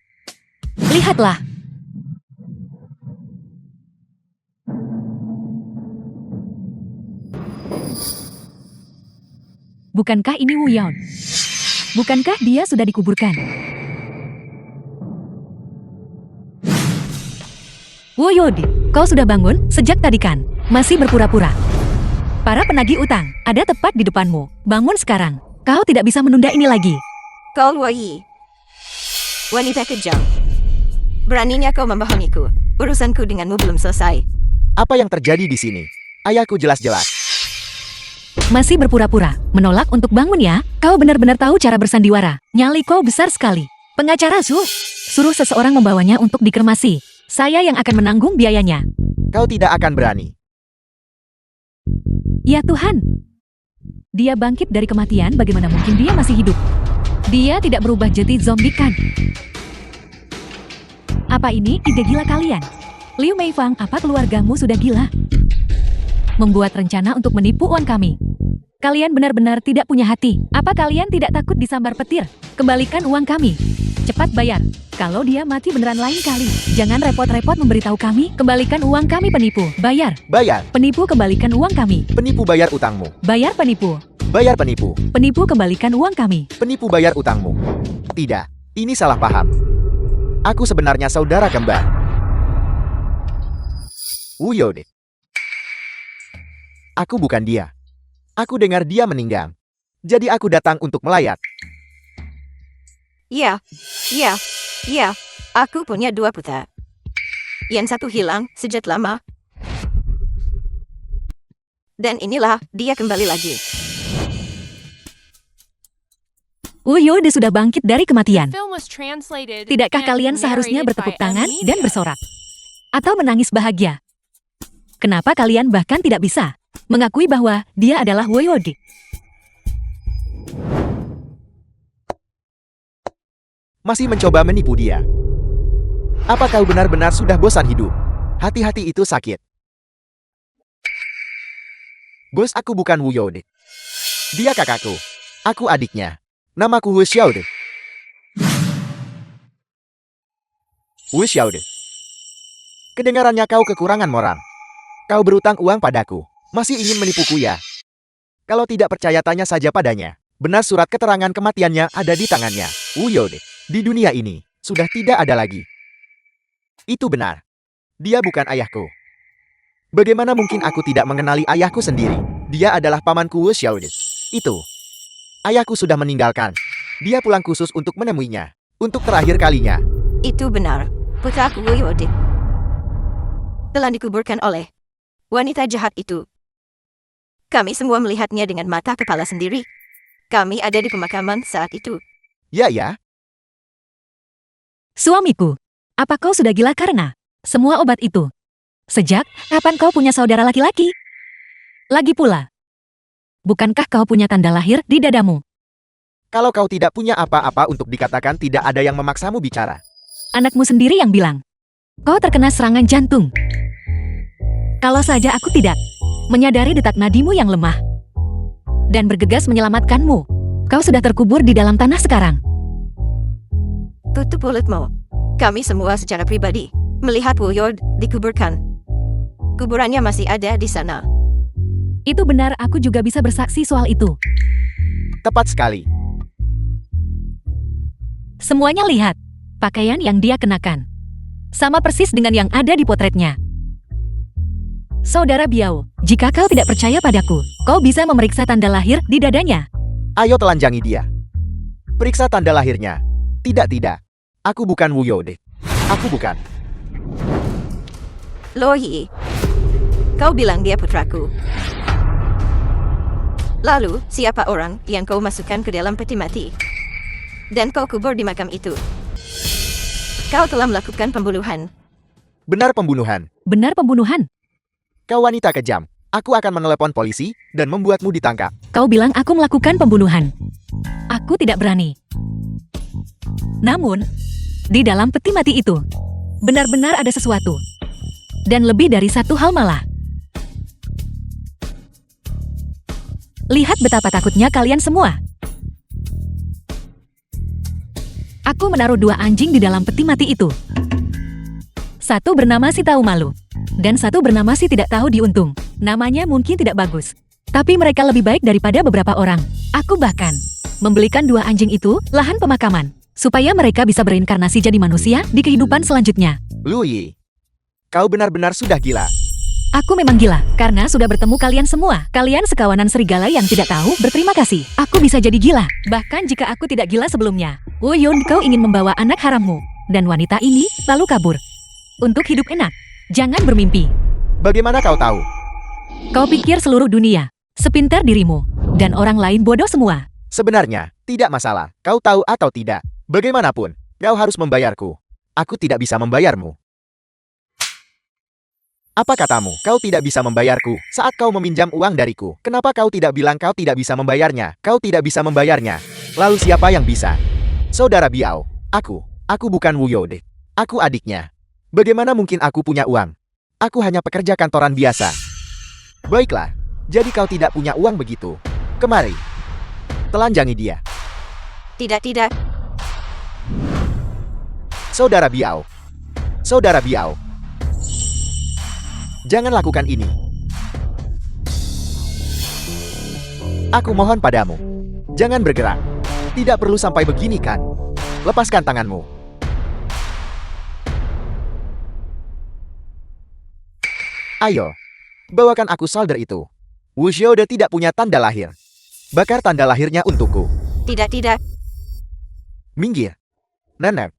Speaker 1: Lihatlah. Bukankah ini Wu Yaon? Bukankah dia sudah dikuburkan? Wu Yodi, kau sudah bangun sejak tadi kan? Masih berpura-pura. Para penagih utang ada tepat di depanmu. Bangun sekarang. Kau tidak bisa menunda ini lagi.
Speaker 4: Kau Wei. Wanita kejam. Beraninya kau membohongiku. Urusanku denganmu belum selesai.
Speaker 2: Apa yang terjadi di sini? Ayahku jelas-jelas.
Speaker 1: Masih berpura-pura. Menolak untuk bangun ya? Kau benar-benar tahu cara bersandiwara. Nyali kau besar sekali. Pengacara Su. Suruh seseorang membawanya untuk dikremasi. Saya yang akan menanggung biayanya.
Speaker 2: Kau tidak akan berani.
Speaker 1: Ya Tuhan. Dia bangkit dari kematian, bagaimana mungkin dia masih hidup? Dia tidak berubah jadi zombie kan? Apa ini ide gila kalian? Liu Meifang, apa keluargamu sudah gila? Membuat rencana untuk menipu uang kami. Kalian benar-benar tidak punya hati. Apa kalian tidak takut disambar petir? Kembalikan uang kami. Cepat bayar. Kalau dia mati beneran lain kali. Jangan repot-repot memberitahu kami. Kembalikan uang kami penipu. Bayar.
Speaker 2: Bayar.
Speaker 1: Penipu kembalikan uang kami.
Speaker 2: Penipu bayar utangmu.
Speaker 1: Bayar penipu.
Speaker 2: Bayar penipu.
Speaker 1: Penipu kembalikan uang kami.
Speaker 2: Penipu bayar utangmu. Tidak. Ini salah paham. Aku sebenarnya saudara kembar. Wu Yode. Aku bukan dia. Aku dengar dia meninggal. Jadi aku datang untuk melayat.
Speaker 4: Ya. Aku punya 2 putra. Yang satu hilang sejak lama. Dan inilah dia kembali lagi.
Speaker 1: Wu Yode sudah bangkit dari kematian.
Speaker 5: Film was translated
Speaker 1: Tidakkah
Speaker 5: and
Speaker 1: kalian seharusnya
Speaker 5: narrated
Speaker 1: bertepuk
Speaker 5: by
Speaker 1: tangan
Speaker 5: Media.
Speaker 1: dan bersorak? Atau menangis bahagia? Kenapa kalian bahkan tidak bisa mengakui bahwa dia adalah Wu Yode?
Speaker 2: Masih mencoba menipu dia. Apa kau benar-benar sudah bosan hidup? Hati-hati itu sakit. Bos, aku bukan Wu Yode. Dia kakakku. Aku adiknya. Namaku Wu Xiaode. Wu Xiaode. Kedengarannya kau kekurangan moral. Kau berutang uang padaku. Masih ingin menipuku ya? Kalau tidak percaya tanya saja padanya. Benar surat keterangan kematiannya ada di tangannya. Wu Yode. Di dunia ini, sudah tidak ada lagi. Itu benar. Dia bukan ayahku. Bagaimana mungkin aku tidak mengenali ayahku sendiri? Dia adalah pamanku Wu Xiaode. Itu. Ayahku sudah meninggalkan. Dia pulang khusus untuk menemuinya. Untuk terakhir kalinya.
Speaker 4: Itu benar. Putraku Wu Yode telah dikuburkan oleh wanita jahat itu. Kami semua melihatnya dengan mata kepala sendiri. Kami ada di pemakaman saat itu.
Speaker 2: Ya.
Speaker 1: Suamiku, apa kau sudah gila karena semua obat itu? Sejak kapan kau punya saudara laki-laki? Lagi pula, bukankah kau punya tanda lahir di dadamu?
Speaker 2: Kalau kau tidak punya apa-apa untuk dikatakan, tidak ada yang memaksamu bicara.
Speaker 1: Anakmu sendiri yang bilang, kau terkena serangan jantung. Kalau saja aku tidak menyadari detak nadimu yang lemah, dan bergegas menyelamatkanmu. Kau sudah terkubur di dalam tanah sekarang.
Speaker 4: Tutup mulutmu. Kami semua secara pribadi melihat Wu Yod dikuburkan. Kuburannya masih ada di sana.
Speaker 1: Itu benar, aku juga bisa bersaksi soal itu.
Speaker 2: Tepat sekali.
Speaker 1: Semuanya lihat pakaian yang dia kenakan. Sama persis dengan yang ada di potretnya. Saudara Biao, jika kau tidak percaya padaku, kau bisa memeriksa tanda lahir di dadanya.
Speaker 2: Ayo telanjangi dia. Periksa tanda lahirnya. Tidak. Aku bukan Wu Yode. Aku bukan.
Speaker 4: Lohi, kau bilang dia putraku. Lalu, siapa orang yang kau masukkan ke dalam peti mati? Dan kau kubur di makam itu. Kau telah melakukan pembunuhan.
Speaker 2: Benar pembunuhan.
Speaker 1: Benar pembunuhan.
Speaker 2: Kau wanita kejam. Aku akan menelepon polisi dan membuatmu ditangkap.
Speaker 1: Kau bilang aku melakukan pembunuhan. Aku tidak berani. Namun, di dalam peti mati itu, benar-benar ada sesuatu. Dan lebih dari satu hal malah. Lihat betapa takutnya kalian semua. Aku menaruh 2 anjing di dalam peti mati itu. Satu bernama si tahu malu. Dan satu bernama si tidak tahu diuntung. Namanya mungkin tidak bagus. Tapi mereka lebih baik daripada beberapa orang. Aku bahkan membelikan 2 anjing itu lahan pemakaman. Supaya mereka bisa bereinkarnasi jadi manusia di kehidupan selanjutnya.
Speaker 2: Lu Yi, kau benar-benar sudah gila.
Speaker 1: Aku memang gila, karena sudah bertemu kalian semua. Kalian sekawanan serigala yang tidak tahu berterima kasih. Aku bisa jadi gila, bahkan jika aku tidak gila sebelumnya. Wu Yun, kau ingin membawa anak harammu dan wanita ini lalu kabur. Untuk hidup enak, jangan bermimpi.
Speaker 2: Bagaimana kau tahu?
Speaker 1: Kau pikir seluruh dunia sepintar dirimu, dan orang lain bodoh semua.
Speaker 2: Sebenarnya, tidak masalah. Kau tahu atau tidak. Bagaimanapun, kau harus membayarku. Aku tidak bisa membayarmu. Apa katamu? Kau tidak bisa membayarku saat kau meminjam uang dariku. Kenapa kau tidak bilang kau tidak bisa membayarnya? Kau tidak bisa membayarnya. Lalu siapa yang bisa? Saudara Biao, aku bukan Wu Yode. Aku adiknya. Bagaimana mungkin aku punya uang? Aku hanya pekerja kantoran biasa. Baiklah, jadi kau tidak punya uang begitu. Kemari. Telanjangi dia.
Speaker 4: Tidak.
Speaker 2: Saudara Biao. Saudara Biao. Jangan lakukan ini. Aku mohon padamu. Jangan bergerak. Tidak perlu sampai begini kan. Lepaskan tanganmu. Ayo. Bawakan aku solder itu. Wu Xiaode tidak punya tanda lahir. Bakar tanda lahirnya untukku.
Speaker 4: Tidak.
Speaker 2: Minggir. Nenek.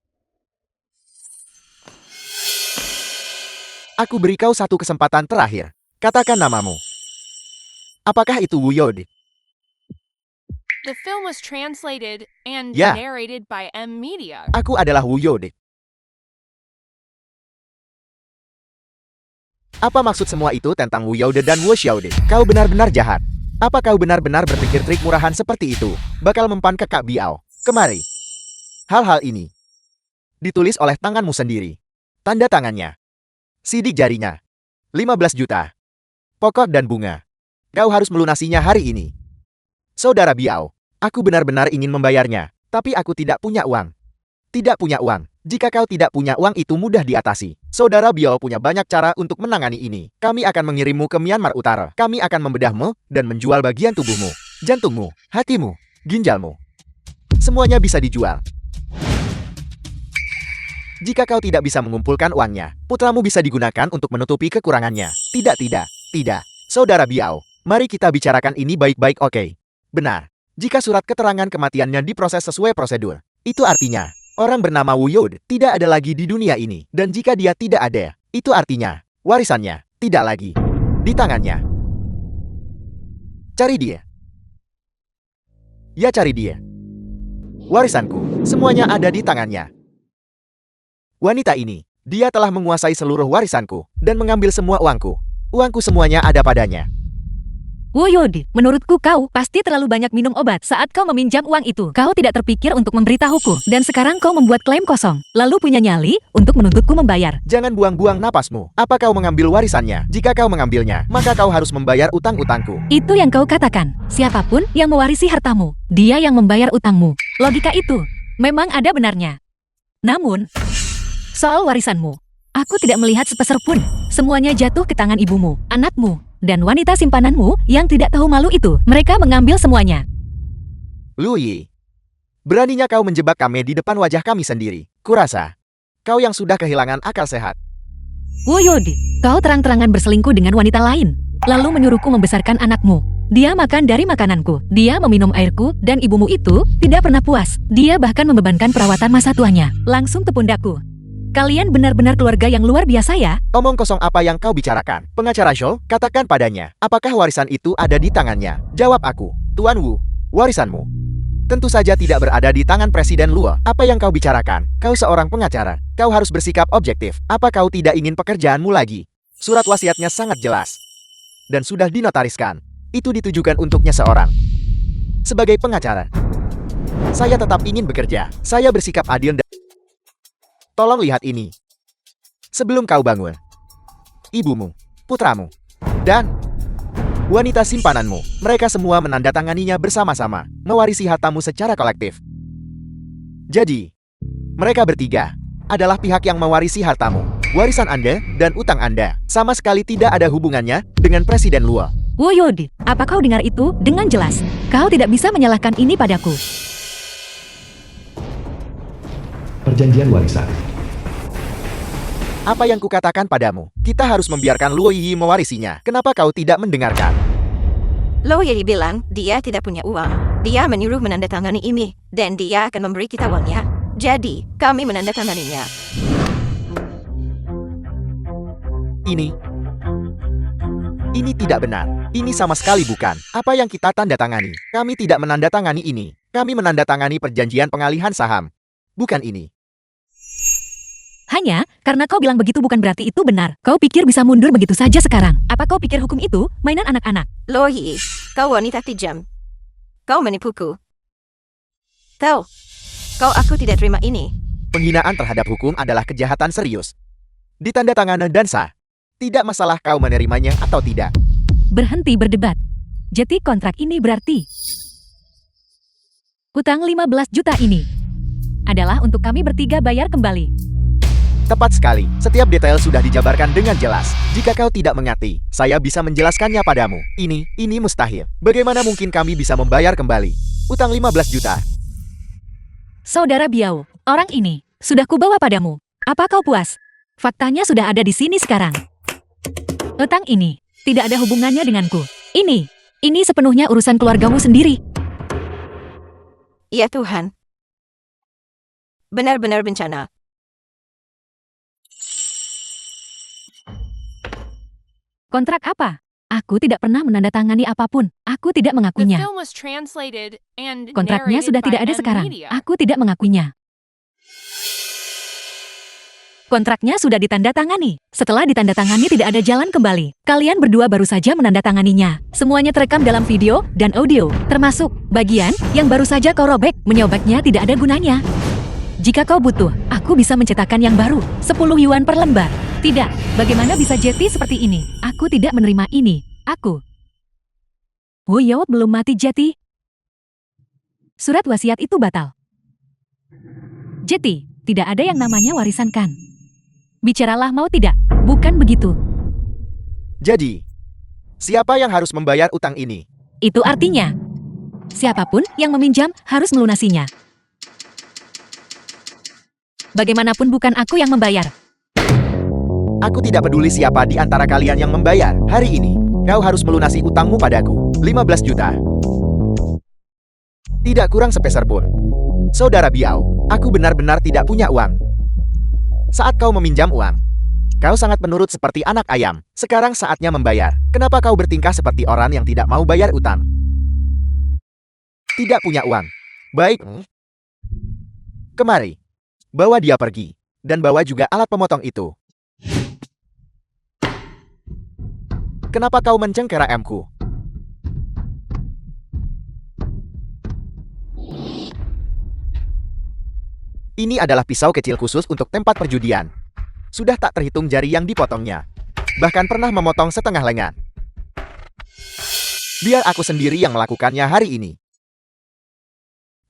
Speaker 2: Aku beri kau satu kesempatan terakhir. Katakan namamu. Apakah itu Wu Yode?
Speaker 5: The film was translated and
Speaker 2: Yeah.
Speaker 5: narrated by M Media.
Speaker 2: Aku adalah Wu Yode. Apa maksud semua itu tentang Wu Yode dan Wu Xiaode? Kau benar-benar jahat. Apa kau benar-benar berpikir trik murahan seperti itu bakal mempan ke Kak Biao? Kemari. Hal-hal ini ditulis oleh tanganmu sendiri. Tanda tangannya. Sidik jarinya. 15 juta. Pokok dan bunga. Kau harus melunasinya hari ini. Saudara Biao, aku benar-benar ingin membayarnya, tapi aku tidak punya uang. Tidak punya uang. Jika kau tidak punya uang itu mudah diatasi. Saudara Biao punya banyak cara untuk menangani ini. Kami akan mengirimmu ke Myanmar Utara. Kami akan membedahmu dan menjual bagian tubuhmu. Jantungmu, hatimu, ginjalmu. Semuanya bisa dijual. Jika kau tidak bisa mengumpulkan uangnya, putramu bisa digunakan untuk menutupi kekurangannya. Tidak. Saudara Biao, mari kita bicarakan ini baik-baik, oke? Benar. Jika surat keterangan kematiannya diproses sesuai prosedur, itu artinya orang bernama Wu Yode tidak ada lagi di dunia ini. Dan jika dia tidak ada, itu artinya warisannya tidak lagi di tangannya. Cari dia. Ya, cari dia. Warisanku, semuanya ada di tangannya. Wanita ini, dia telah menguasai seluruh warisanku dan mengambil semua uangku. Uangku semuanya ada padanya.
Speaker 1: Woyodi, menurutku kau pasti terlalu banyak minum obat saat kau meminjam uang itu. Kau tidak terpikir untuk memberitahuku, dan sekarang kau membuat klaim kosong, lalu punya nyali untuk menuntutku membayar.
Speaker 2: Jangan buang-buang napasmu. Apa kau mengambil warisannya? Jika kau mengambilnya, maka kau harus membayar utang-utangku.
Speaker 1: Itu yang kau katakan. Siapapun yang mewarisi hartamu, dia yang membayar utangmu. Logika itu memang ada benarnya. Namun, soal warisanmu, aku tidak melihat sepeser pun. Semuanya jatuh ke tangan ibumu, anakmu, dan wanita simpananmu yang tidak tahu malu itu. Mereka mengambil semuanya.
Speaker 2: Lu Yi, beraninya kau menjebak kami di depan wajah kami sendiri. Kurasa, kau yang sudah kehilangan akal sehat.
Speaker 1: Woyodi, kau terang-terangan berselingkuh dengan wanita lain, lalu menyuruhku membesarkan anakmu. Dia makan dari makananku, dia meminum airku, dan ibumu itu tidak pernah puas. Dia bahkan membebankan perawatan masa tuanya langsung ke pundakku. Kalian benar-benar keluarga yang luar biasa ya.
Speaker 2: Omong kosong apa yang kau bicarakan? Pengacara Shou, katakan padanya, apakah warisan itu ada di tangannya? Jawab aku, Tuan Wu, warisanmu tentu saja tidak berada di tangan Presiden Luo. Apa yang kau bicarakan? Kau seorang pengacara, kau harus bersikap objektif. Apa kau tidak ingin pekerjaanmu lagi? Surat wasiatnya sangat jelas dan sudah dinotariskan. Itu ditujukan untuknya seorang. Sebagai pengacara, saya tetap ingin bekerja. Saya bersikap adil dan tolong lihat ini. Sebelum kau bangun, ibumu, putramu, dan wanita simpananmu, mereka semua menandatanganinya bersama-sama, mewarisi hartamu secara kolektif. Jadi, mereka bertiga adalah pihak yang mewarisi hartamu. Warisan Anda dan utang Anda sama sekali tidak ada hubungannya dengan Presiden Luo.
Speaker 1: Woyodi, apa kau dengar itu dengan jelas? Kau tidak bisa menyalahkan ini padaku.
Speaker 3: Perjanjian warisan.
Speaker 2: Apa yang kukatakan padamu? Kita harus membiarkan Luo Yi mewarisinya. Kenapa kau tidak mendengarkan?
Speaker 4: Luo Yi bilang dia tidak punya uang. Dia menyuruh menandatangani ini, dan dia akan memberi kita uangnya. Jadi, kami menandatanganinya.
Speaker 2: Ini tidak benar. Ini sama sekali bukan apa yang kita tandatangani. Kami tidak menandatangani ini. Kami menandatangani perjanjian pengalihan saham. Bukan ini.
Speaker 1: Hanya karena kau bilang begitu bukan berarti itu benar. Kau pikir bisa mundur begitu saja sekarang? Apa kau pikir hukum itu mainan anak-anak?
Speaker 4: Luo Yi, kau wanita kejam. Kau menipuku. Tahu, aku tidak terima ini.
Speaker 2: Penghinaan terhadap hukum adalah kejahatan serius. Ditandatangani dan sah. Tidak masalah kau menerimanya atau tidak.
Speaker 1: Berhenti berdebat. Jadi kontrak ini berarti utang 15 juta ini adalah untuk kami bertiga bayar kembali.
Speaker 2: Tepat sekali. Setiap detail sudah dijabarkan dengan jelas. Jika kau tidak mengerti, saya bisa menjelaskannya padamu. Ini mustahil. Bagaimana mungkin kami bisa membayar kembali utang 15 juta?
Speaker 1: Saudara Biao, orang ini sudah kubawa padamu. Apa kau puas? Faktanya sudah ada di sini sekarang. Utang ini tidak ada hubungannya denganku. Ini sepenuhnya urusan keluargamu sendiri.
Speaker 4: Ya Tuhan. Benar-benar bencana.
Speaker 1: Kontrak apa? Aku tidak pernah menandatangani apapun. Aku tidak
Speaker 5: The
Speaker 1: mengakuinya.
Speaker 5: film was translated and
Speaker 1: Kontraknya
Speaker 5: narrated
Speaker 1: sudah
Speaker 5: by
Speaker 1: tidak ada
Speaker 5: M
Speaker 1: sekarang.
Speaker 5: Media.
Speaker 1: Aku tidak mengakuinya. Kontraknya sudah ditandatangani. Setelah ditandatangani tidak ada jalan kembali. Kalian berdua baru saja menandatanganinya. Semuanya terekam dalam video dan audio, termasuk bagian yang baru saja kau robek. Menyobeknya tidak ada gunanya. Jika kau butuh, aku bisa mencetakkan yang baru, 10 yuan per lembar. Tidak, bagaimana bisa Jeti seperti ini? Aku tidak menerima ini. Aku. Woyo belum mati Jeti. Surat wasiat itu batal. Jeti, tidak ada yang namanya warisan kan? Bicaralah mau tidak? Bukan begitu.
Speaker 2: Jadi, siapa yang harus membayar utang ini?
Speaker 1: Itu artinya, siapapun yang meminjam harus melunasinya. Bagaimanapun bukan aku yang membayar.
Speaker 2: Aku tidak peduli siapa di antara kalian yang membayar. Hari ini, kau harus melunasi utangmu padaku. 15 juta. Tidak kurang sepeser pun. Saudara Biao, aku benar-benar tidak punya uang. Saat kau meminjam uang, kau sangat menurut seperti anak ayam. Sekarang saatnya membayar. Kenapa kau bertingkah seperti orang yang tidak mau bayar utang? Tidak punya uang. Baik. Kemari. Bawa dia pergi. Dan bawa juga alat pemotong itu. Kenapa kau mencengkera M-ku? Ini adalah pisau kecil khusus untuk tempat perjudian. Sudah tak terhitung jari yang dipotongnya. Bahkan pernah memotong setengah lengan. Biar aku sendiri yang melakukannya hari ini.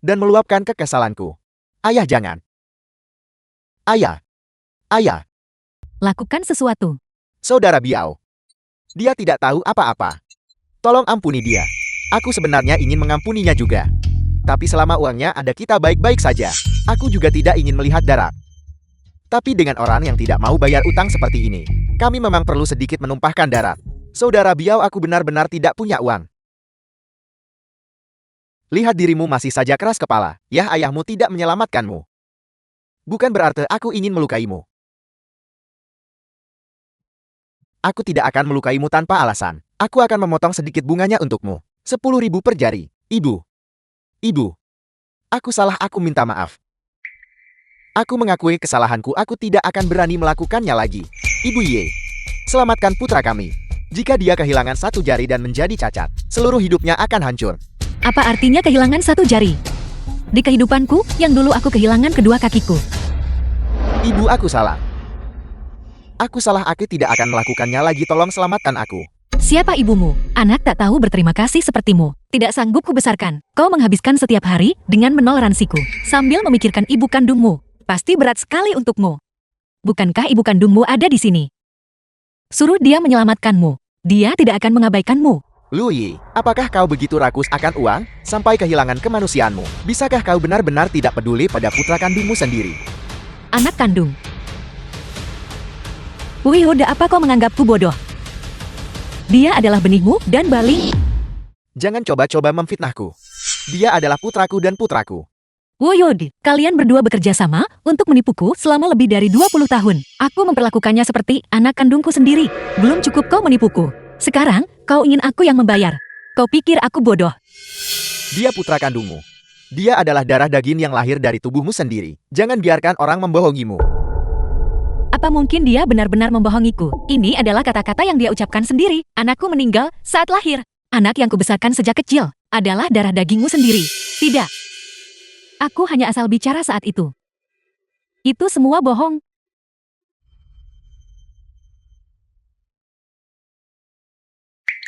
Speaker 2: Dan meluapkan kekesalanku. Ayah jangan. Ayah. Ayah.
Speaker 1: Lakukan sesuatu.
Speaker 2: Saudara Biao. Dia tidak tahu apa-apa. Tolong ampuni dia. Aku sebenarnya ingin mengampuninya juga. Tapi selama uangnya ada kita baik-baik saja. Aku juga tidak ingin melihat darah. Tapi dengan orang yang tidak mau bayar utang seperti ini, kami memang perlu sedikit menumpahkan darah. Saudara Biao, aku benar-benar tidak punya uang. Lihat dirimu masih saja keras kepala. Ya, ayahmu tidak menyelamatkanmu. Bukan berarti aku ingin melukaimu. Aku tidak akan melukaimu tanpa alasan. Aku akan memotong sedikit bunganya untukmu. 10.000 per jari. Ibu. Ibu. Aku salah, aku minta maaf. Aku mengakui kesalahanku, aku tidak akan berani melakukannya lagi. Ibu Ye. Selamatkan putra kami. Jika dia kehilangan satu jari dan menjadi cacat, seluruh hidupnya akan hancur.
Speaker 1: Apa artinya kehilangan satu jari? Di kehidupanku, yang dulu aku kehilangan kedua kakiku.
Speaker 2: Ibu, aku salah. Aku salah, aku tidak akan melakukannya lagi, tolong selamatkan aku.
Speaker 1: Siapa ibumu? Anak tak tahu berterima kasih sepertimu. Tidak sanggup kubesarkan. Kau menghabiskan setiap hari dengan menoleransiku, sambil memikirkan ibu kandungmu. Pasti berat sekali untukmu. Bukankah ibu kandungmu ada di sini? Suruh dia menyelamatkanmu. Dia tidak akan mengabaikanmu.
Speaker 2: Lu Yi, apakah kau begitu rakus akan uang, sampai kehilangan kemanusiaanmu? Bisakah kau benar-benar tidak peduli pada putra kandungmu sendiri?
Speaker 1: Anak kandung. Udah apa kau menganggapku bodoh? Dia adalah benihmu dan baling.
Speaker 2: Jangan coba-coba memfitnahku. Dia adalah putraku dan putraku.
Speaker 1: Woyod, kalian berdua bekerja sama untuk menipuku selama lebih dari 20 tahun. Aku memperlakukannya seperti anak kandungku sendiri. Belum cukup kau menipuku. Sekarang, kau ingin aku yang membayar. Kau pikir aku bodoh?
Speaker 2: Dia putra kandungmu. Dia adalah darah daging yang lahir dari tubuhmu sendiri. Jangan biarkan orang membohongimu.
Speaker 1: Apa mungkin dia benar-benar membohongiku? Ini adalah kata-kata yang dia ucapkan sendiri. Anakku meninggal saat lahir. Anak yang kubesarkan sejak kecil adalah darah dagingmu sendiri. Tidak. Aku hanya asal bicara saat itu. Itu semua bohong.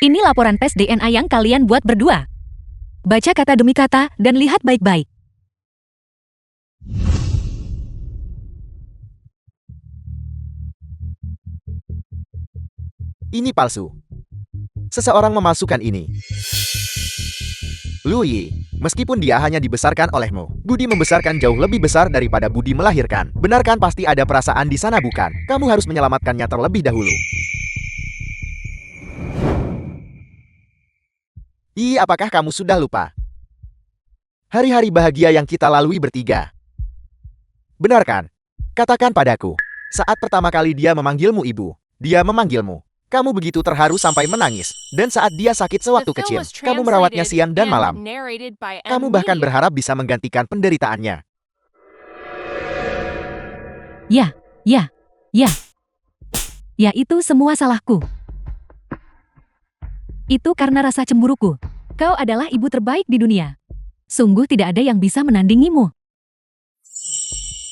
Speaker 1: Ini laporan tes DNA yang kalian buat berdua. Baca kata demi kata dan lihat baik-baik.
Speaker 2: Ini palsu. Seseorang memalsukan ini. Lu Yi, meskipun dia hanya dibesarkan olehmu, budi membesarkan jauh lebih besar daripada budi melahirkan. Benar kan, pasti ada perasaan di sana bukan? Kamu harus menyelamatkannya terlebih dahulu. Apakah kamu sudah lupa? Hari-hari bahagia yang kita lalui bertiga. Benar kan? Katakan padaku, saat pertama kali dia memanggilmu ibu, dia memanggilmu. Kamu begitu terharu sampai menangis. Dan saat dia sakit sewaktu kecil, kamu merawatnya siang dan malam. Kamu bahkan berharap bisa menggantikan penderitaannya.
Speaker 1: Ya. Ya, itu semua salahku. Itu karena rasa cemburuku. Kau adalah ibu terbaik di dunia. Sungguh tidak ada yang bisa menandingimu.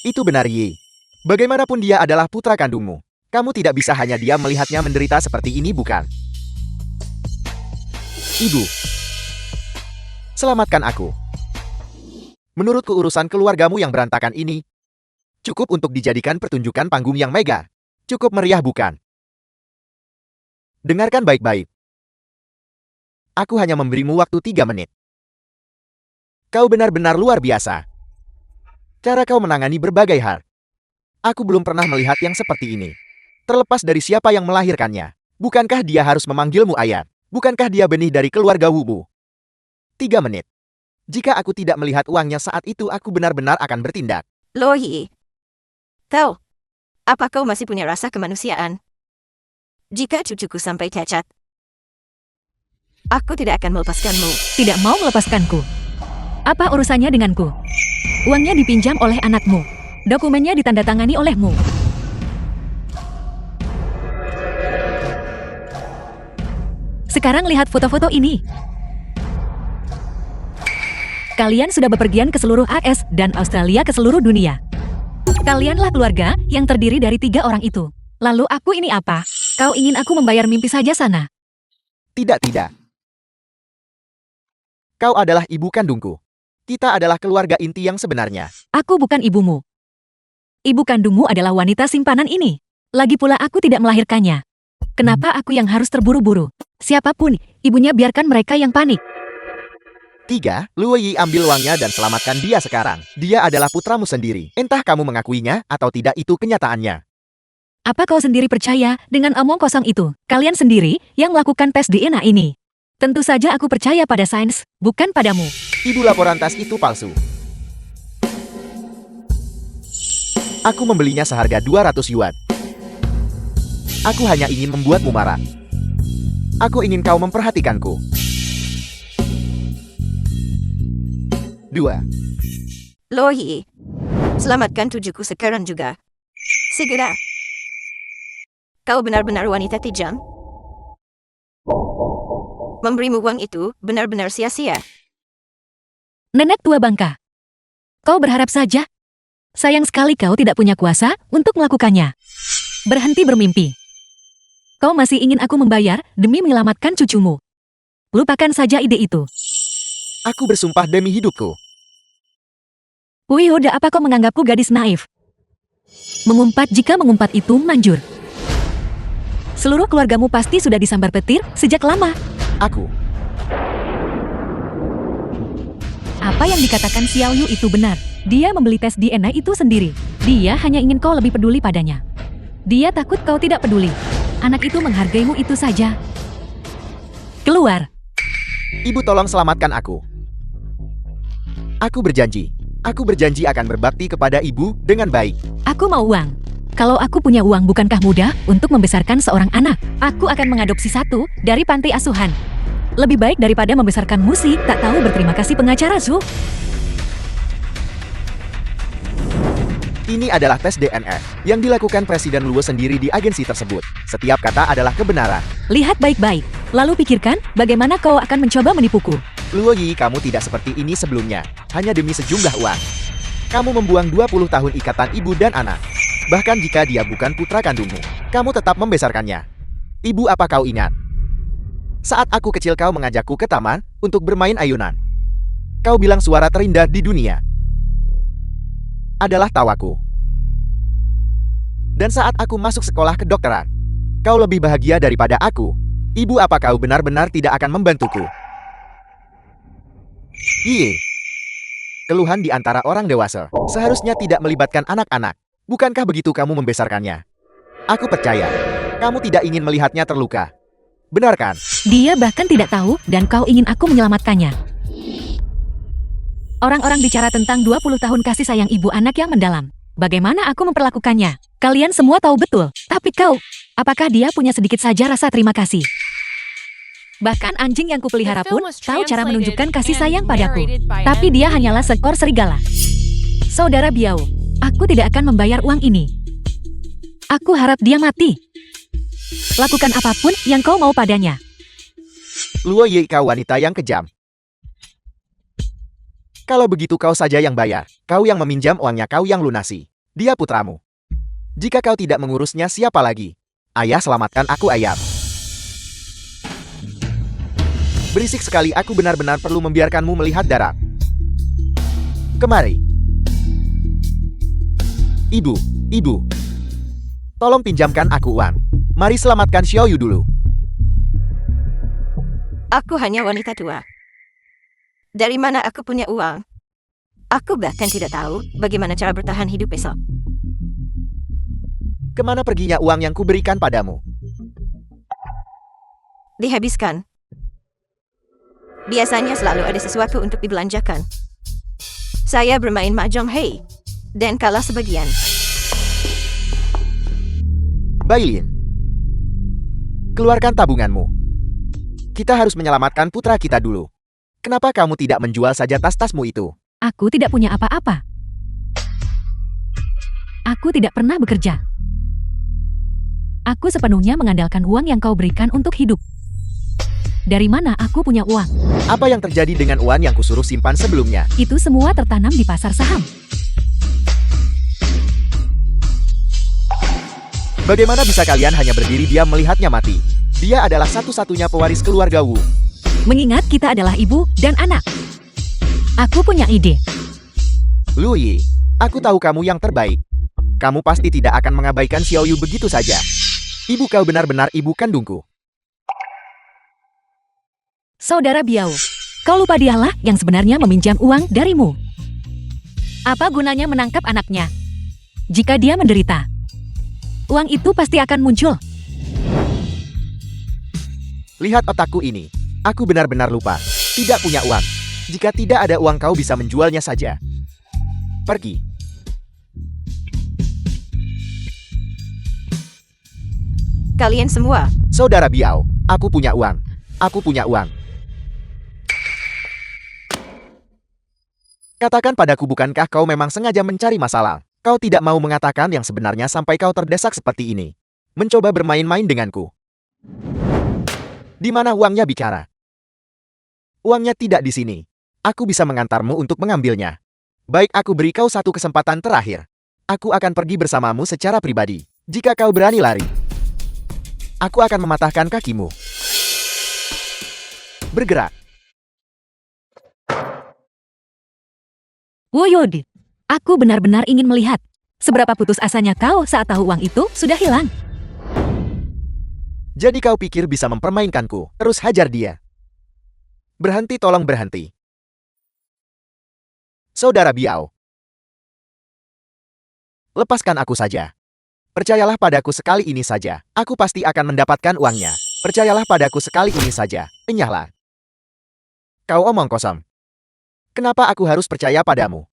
Speaker 2: Itu benar, Yi. Bagaimanapun dia adalah putra kandungmu. Kamu tidak bisa hanya diam melihatnya menderita seperti ini, bukan? Ibu, selamatkan aku. Menurutku urusan keluargamu yang berantakan ini cukup untuk dijadikan pertunjukan panggung yang mega. Cukup meriah, bukan? Dengarkan baik-baik. Aku hanya memberimu waktu 3 menit. Kau benar-benar luar biasa. Cara kau menangani berbagai hal. Aku belum pernah melihat yang seperti ini. Terlepas dari siapa yang melahirkannya. Bukankah dia harus memanggilmu ayah? Bukankah dia benih dari keluarga Wubu? 3 menit. Jika aku tidak melihat uangnya saat itu, aku benar-benar akan bertindak.
Speaker 4: Lo Yi. Tahu, apa kau masih punya rasa kemanusiaan? Jika cucuku sampai cacat, aku tidak akan melepaskanmu.
Speaker 1: Tidak mau melepaskanku. Apa urusannya denganku? Uangnya dipinjam oleh anakmu. Dokumennya ditandatangani olehmu. Sekarang lihat foto-foto ini. Kalian sudah bepergian ke seluruh AS dan Australia, ke seluruh dunia. Kalianlah keluarga yang terdiri dari 3 orang itu. Lalu aku ini apa? Kau ingin aku membayar mimpi saja sana?
Speaker 2: Tidak, tidak. Kau adalah ibu kandungku. Kita adalah keluarga inti yang sebenarnya.
Speaker 1: Aku bukan ibumu. Ibu kandungmu adalah wanita simpanan ini. Lagi pula aku tidak melahirkannya. Kenapa aku yang harus terburu-buru? Siapapun, ibunya biarkan mereka yang panik.
Speaker 2: 3. Luo Yi, ambil uangnya dan selamatkan dia sekarang. Dia adalah putramu sendiri. Entah kamu mengakuinya atau tidak, itu kenyataannya.
Speaker 1: Apa kau sendiri percaya dengan omong kosong itu? Kalian sendiri yang melakukan tes DNA ini. Tentu saja aku percaya pada sains, bukan padamu.
Speaker 2: Ibu, laporan tes itu palsu. Aku membelinya seharga 200 yuan. Aku hanya ingin membuatmu marah. Aku ingin kau memperhatikanku. 2.
Speaker 4: Luo Yi, selamatkan tujuku sekarang juga. Segera. Kau benar-benar wanita kejam. Memberimu uang itu benar-benar sia-sia.
Speaker 1: Nenek tua bangka. Kau berharap saja? Sayang sekali kau tidak punya kuasa untuk melakukannya. Berhenti bermimpi. Kau masih ingin aku membayar demi menyelamatkan cucumu. Lupakan saja ide itu.
Speaker 2: Aku bersumpah demi hidupku.
Speaker 1: Wih, apa kau menganggapku gadis naif? Mengumpat jika mengumpat itu manjur. Seluruh keluargamu pasti sudah disambar petir sejak lama.
Speaker 2: Aku.
Speaker 1: Apa yang dikatakan Xiao Yu itu benar. Dia membeli tes DNA itu sendiri. Dia hanya ingin kau lebih peduli padanya. Dia takut kau tidak peduli. Anak itu menghargaimu itu saja. Keluar.
Speaker 2: Ibu, tolong selamatkan aku. Aku berjanji. Aku berjanji akan berbakti kepada ibu dengan baik.
Speaker 1: Aku mau uang. Kalau aku punya uang, bukankah mudah untuk membesarkan seorang anak? Aku akan mengadopsi satu dari panti asuhan. Lebih baik daripada membesarkan Musi, tak tahu berterima kasih pengacara Zhu.
Speaker 2: Ini adalah tes DNA yang dilakukan Presiden Luo sendiri di agensi tersebut. Setiap kata adalah kebenaran.
Speaker 1: Lihat baik-baik, lalu pikirkan bagaimana kau akan mencoba menipuku.
Speaker 2: Luo Yi, kamu tidak seperti ini sebelumnya. Hanya demi sejumlah uang. Kamu membuang 20 tahun ikatan ibu dan anak. Bahkan jika dia bukan putra kandungmu, kamu tetap membesarkannya. Ibu, apa kau ingat? Saat aku kecil kau mengajakku ke taman untuk bermain ayunan. Kau bilang suara terindah di dunia adalah tawaku. Dan saat aku masuk sekolah kedokteran, kau lebih bahagia daripada aku. Ibu, apa kau benar-benar tidak akan membantuku? Iye. Keluhan di antara orang dewasa seharusnya tidak melibatkan anak-anak. Bukankah begitu kamu membesarkannya? Aku percaya, kamu tidak ingin melihatnya terluka. Benar kan?
Speaker 1: Dia bahkan tidak tahu dan kau ingin aku menyelamatkannya. Orang-orang bicara tentang 20 tahun kasih sayang ibu anak yang mendalam. Bagaimana aku memperlakukannya? Kalian semua tahu betul. Tapi kau, apakah dia punya sedikit saja rasa terima kasih? Bahkan anjing yang kupelihara pun tahu cara menunjukkan kasih sayang padaku. Tapi dia hanyalah seekor serigala. Saudara Biao, aku tidak akan membayar uang ini. Aku harap dia mati. Lakukan apapun yang kau mau padanya.
Speaker 2: Luo Yi, kau wanita yang kejam. Kalau begitu kau saja yang bayar. Kau yang meminjam uangnya, kau yang lunasi. Dia putramu. Jika kau tidak mengurusnya, siapa lagi? Ayah, selamatkan aku, ayah. Berisik sekali, aku benar-benar perlu membiarkanmu melihat darah. Kemari. Ibu. Tolong pinjamkan aku uang. Mari selamatkan Xiao Yu dulu.
Speaker 4: Aku hanya wanita tua. Dari mana aku punya uang? Aku bahkan tidak tahu bagaimana cara bertahan hidup besok.
Speaker 2: Kemana perginya uang yang kuberikan padamu?
Speaker 4: Dihabiskan. Biasanya selalu ada sesuatu untuk dibelanjakan. Saya bermain mahjong dan kalah sebagian.
Speaker 2: Bailin, keluarkan tabunganmu. Kita harus menyelamatkan putra kita dulu. Kenapa kamu tidak menjual saja tas-tasmu itu?
Speaker 1: Aku tidak punya apa-apa. Aku tidak pernah bekerja. Aku sepenuhnya mengandalkan uang yang kau berikan untuk hidup. Dari mana aku punya uang?
Speaker 2: Apa yang terjadi dengan uang yang kusuruh simpan sebelumnya?
Speaker 1: Itu semua tertanam di pasar saham.
Speaker 2: Bagaimana bisa kalian hanya berdiri diam melihatnya mati? Dia adalah satu-satunya pewaris keluarga Wu.
Speaker 1: Mengingat kita adalah ibu dan anak. Aku punya ide.
Speaker 2: Lu Yi, aku tahu kamu yang terbaik. Kamu pasti tidak akan mengabaikan Xiao Yu begitu saja. Ibu kau benar-benar ibu kandungku.
Speaker 1: Saudara Biao, kau lupa dialah yang sebenarnya meminjam uang darimu. Apa gunanya menangkap anaknya? Jika dia menderita, uang itu pasti akan muncul.
Speaker 2: Lihat otakku ini. Aku benar-benar lupa. Tidak punya uang. Jika tidak ada uang kau bisa menjualnya saja. Pergi.
Speaker 4: Kalian semua,
Speaker 2: Saudara Biao, aku punya uang. Aku punya uang. Katakan padaku, bukankah kau memang sengaja mencari masalah? Kau tidak mau mengatakan yang sebenarnya sampai kau terdesak seperti ini. Mencoba bermain-main denganku. Di mana uangnya bicara? Uangnya tidak di sini. Aku bisa mengantarmu untuk mengambilnya. Baik, aku beri kau satu kesempatan terakhir. Aku akan pergi bersamamu secara pribadi. Jika kau berani lari, aku akan mematahkan kakimu. Bergerak.
Speaker 1: Woyod, aku benar-benar ingin melihat seberapa putus asanya kau saat tahu uang itu sudah hilang.
Speaker 2: Jadi kau pikir bisa mempermainkanku? Terus hajar dia. Berhenti, tolong berhenti. Saudara Biao, lepaskan aku saja. Percayalah padaku sekali ini saja. Aku pasti akan mendapatkan uangnya. Percayalah padaku sekali ini saja. Enyahlah. Kau omong kosong. Kenapa aku harus percaya padamu?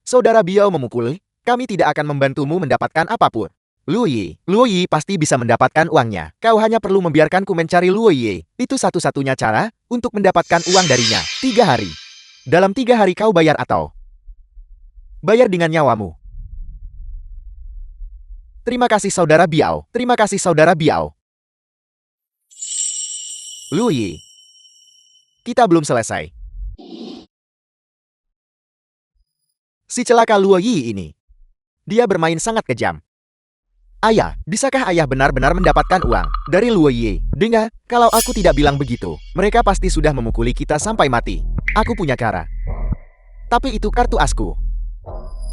Speaker 2: Saudara Biao memukuli. Kami tidak akan membantumu mendapatkan apapun. Lu Yi pasti bisa mendapatkan uangnya. Kau hanya perlu membiarkanku mencari Lu Yi. Itu satu-satunya cara untuk mendapatkan uang darinya. 3 hari. Dalam 3 hari kau bayar atau bayar dengan nyawamu. Terima kasih saudara Biao. Terima kasih saudara Biao. Lu Yi, kita belum selesai. Si celaka Lu Yi ini. Dia bermain sangat kejam. Ayah, bisakah ayah benar-benar mendapatkan uang dari Lu Yi? Dengar, kalau aku tidak bilang begitu, mereka pasti sudah memukuli kita sampai mati. Aku punya cara. Tapi itu kartu asku.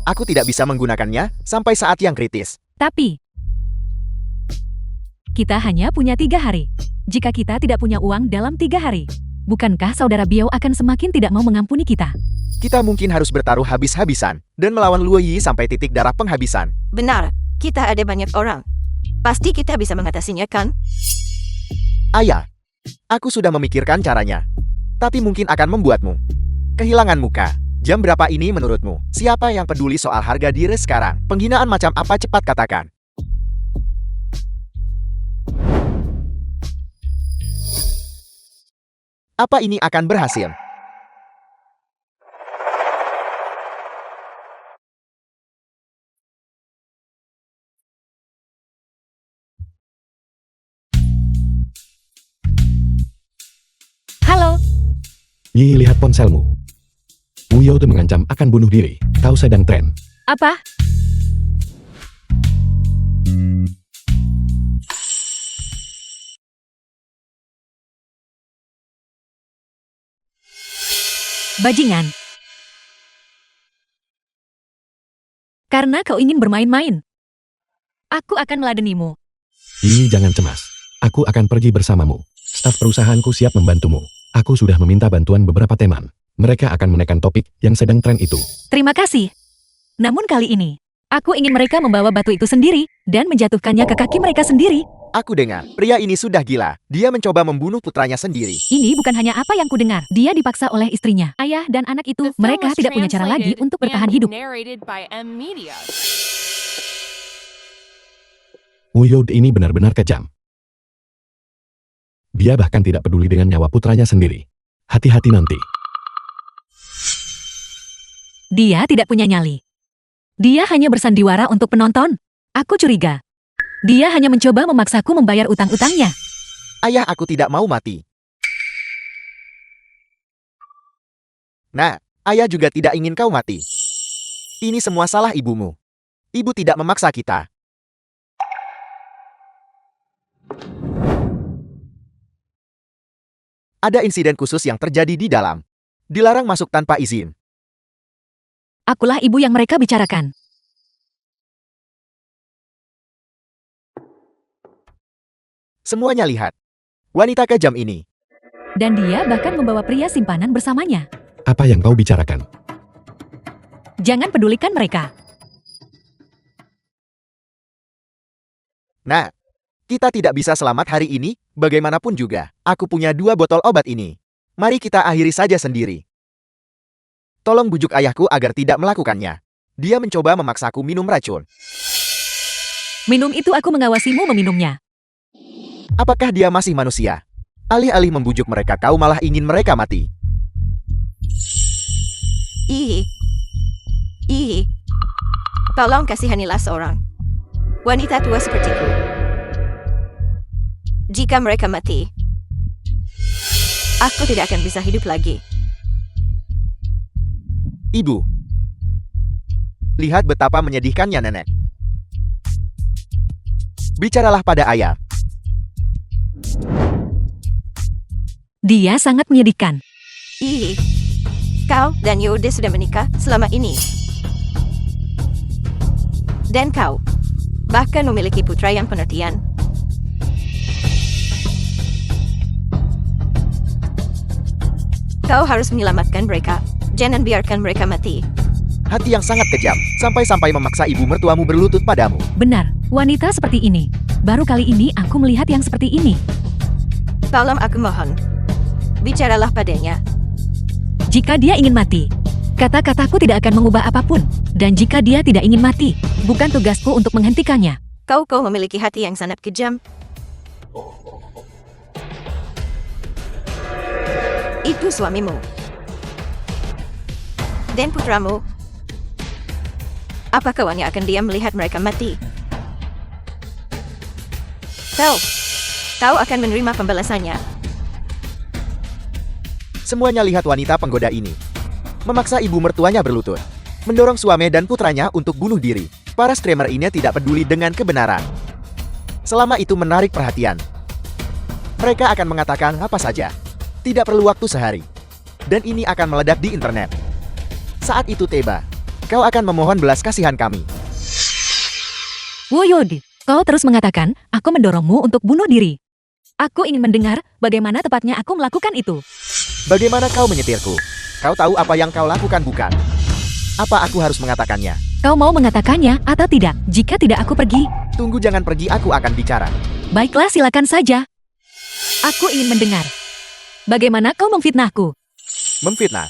Speaker 2: Aku tidak bisa menggunakannya sampai saat yang kritis.
Speaker 1: Tapi, kita hanya punya 3 hari. Jika kita tidak punya uang dalam 3 hari, bukankah saudara Biao akan semakin tidak mau mengampuni kita?
Speaker 2: Kita mungkin harus bertaruh habis-habisan dan melawan Lu Yi sampai titik darah penghabisan.
Speaker 4: benar, kita ada banyak orang. Pasti kita bisa mengatasinya, kan?
Speaker 2: Ayah, aku sudah memikirkan caranya. Tapi mungkin akan membuatmu kehilangan muka. Jam berapa ini menurutmu? Siapa yang peduli soal harga diri sekarang? Penghinaan macam apa, cepat katakan. Apa ini akan berhasil?
Speaker 1: Halo,
Speaker 3: Yi, lihat ponselmu. Wu Yao mengancam akan bunuh diri. Kau sedang tren.
Speaker 1: apa? Bajingan. Karena kau ingin bermain-main, aku akan meladenimu.
Speaker 3: Yi, jangan cemas. Aku akan pergi bersamamu. Staf perusahaanku siap membantumu. Aku sudah meminta bantuan beberapa teman. Mereka akan menekan topik yang sedang tren itu.
Speaker 1: Terima kasih. Namun kali ini, aku ingin mereka membawa batu itu sendiri dan menjatuhkannya ke kaki mereka sendiri.
Speaker 2: Aku dengar, pria ini sudah gila. Dia mencoba membunuh putranya sendiri.
Speaker 1: Ini bukan hanya apa yang kudengar. Dia dipaksa oleh istrinya, ayah dan anak itu.
Speaker 5: The film
Speaker 1: Mereka
Speaker 5: was
Speaker 1: tidak punya cara lagi
Speaker 5: translated
Speaker 1: untuk bertahan
Speaker 5: and
Speaker 1: hidup.
Speaker 5: narrated by M Media.
Speaker 3: Wu Yao ini benar-benar kejam. Dia bahkan tidak peduli dengan nyawa putranya sendiri. Hati-hati nanti.
Speaker 1: Dia tidak punya nyali. Dia hanya bersandiwara untuk penonton. Aku curiga. Dia hanya mencoba memaksaku membayar utang-utangnya.
Speaker 2: Ayah, aku tidak mau mati. Nah, ayah juga tidak ingin kau mati. Ini semua salah ibumu. Ibu tidak memaksa kita. Ada insiden khusus yang terjadi di dalam. Dilarang masuk tanpa izin.
Speaker 1: Akulah ibu yang mereka bicarakan.
Speaker 2: Semuanya lihat. Wanita kejam ini.
Speaker 1: Dan dia bahkan membawa pria simpanan bersamanya.
Speaker 3: Apa yang kau bicarakan?
Speaker 1: Jangan pedulikan mereka.
Speaker 2: Nah, kita tidak bisa selamat hari ini, bagaimanapun juga. Aku punya 2 botol obat ini. Mari kita akhiri saja sendiri. Tolong bujuk ayahku agar tidak melakukannya. Dia mencoba memaksaku minum racun.
Speaker 1: Minum itu aku mengawasimu meminumnya.
Speaker 2: Apakah dia masih manusia? Alih-alih membujuk mereka, kau malah ingin mereka mati.
Speaker 4: Ih. Tolong kasihanilah seorang wanita tua sepertiku. Jika mereka mati, aku tidak akan bisa hidup lagi.
Speaker 2: Ibu. Lihat betapa menyedihkannya nenek. Bicaralah pada ayah.
Speaker 1: Dia sangat menyedihkan.
Speaker 4: Ih, kau dan Yode sudah menikah selama ini. Dan kau bahkan memiliki putra yang pengertian. Kau harus menyelamatkan mereka. Jangan biarkan mereka mati.
Speaker 2: Hati yang sangat kejam, sampai-sampai memaksa ibu mertuamu berlutut padamu.
Speaker 1: Benar, wanita seperti ini. Baru kali ini aku melihat yang seperti ini.
Speaker 4: Tolong aku mohon. Bicaralah padanya.
Speaker 1: Jika dia ingin mati, kata-kataku tidak akan mengubah apapun. Dan jika dia tidak ingin mati, bukan tugasku untuk menghentikannya.
Speaker 4: Kau memiliki hati yang sangat kejam. Itu suamimu. Dan putramu. Apa kawannya akan diam melihat mereka mati? Kau akan menerima pembalasannya.
Speaker 2: Semuanya lihat wanita penggoda ini. Memaksa ibu mertuanya berlutut. Mendorong suami dan putranya untuk bunuh diri. Para streamer ini tidak peduli dengan kebenaran. Selama itu menarik perhatian. Mereka akan mengatakan apa saja. Tidak perlu waktu sehari. Dan ini akan meledak di internet. Saat itu tiba. Kau akan memohon belas kasihan kami.
Speaker 1: Woyodi, kau terus mengatakan, aku mendorongmu untuk bunuh diri. Aku ingin mendengar bagaimana tepatnya aku melakukan itu.
Speaker 2: Bagaimana kau menyetirku? Kau tahu apa yang kau lakukan bukan? Apa aku harus mengatakannya?
Speaker 1: Kau mau mengatakannya atau tidak? Jika tidak aku pergi.
Speaker 2: Tunggu, jangan pergi, aku akan bicara.
Speaker 1: Baiklah, silakan saja. Aku ingin mendengar. Bagaimana kau memfitnahku?
Speaker 2: Memfitnah.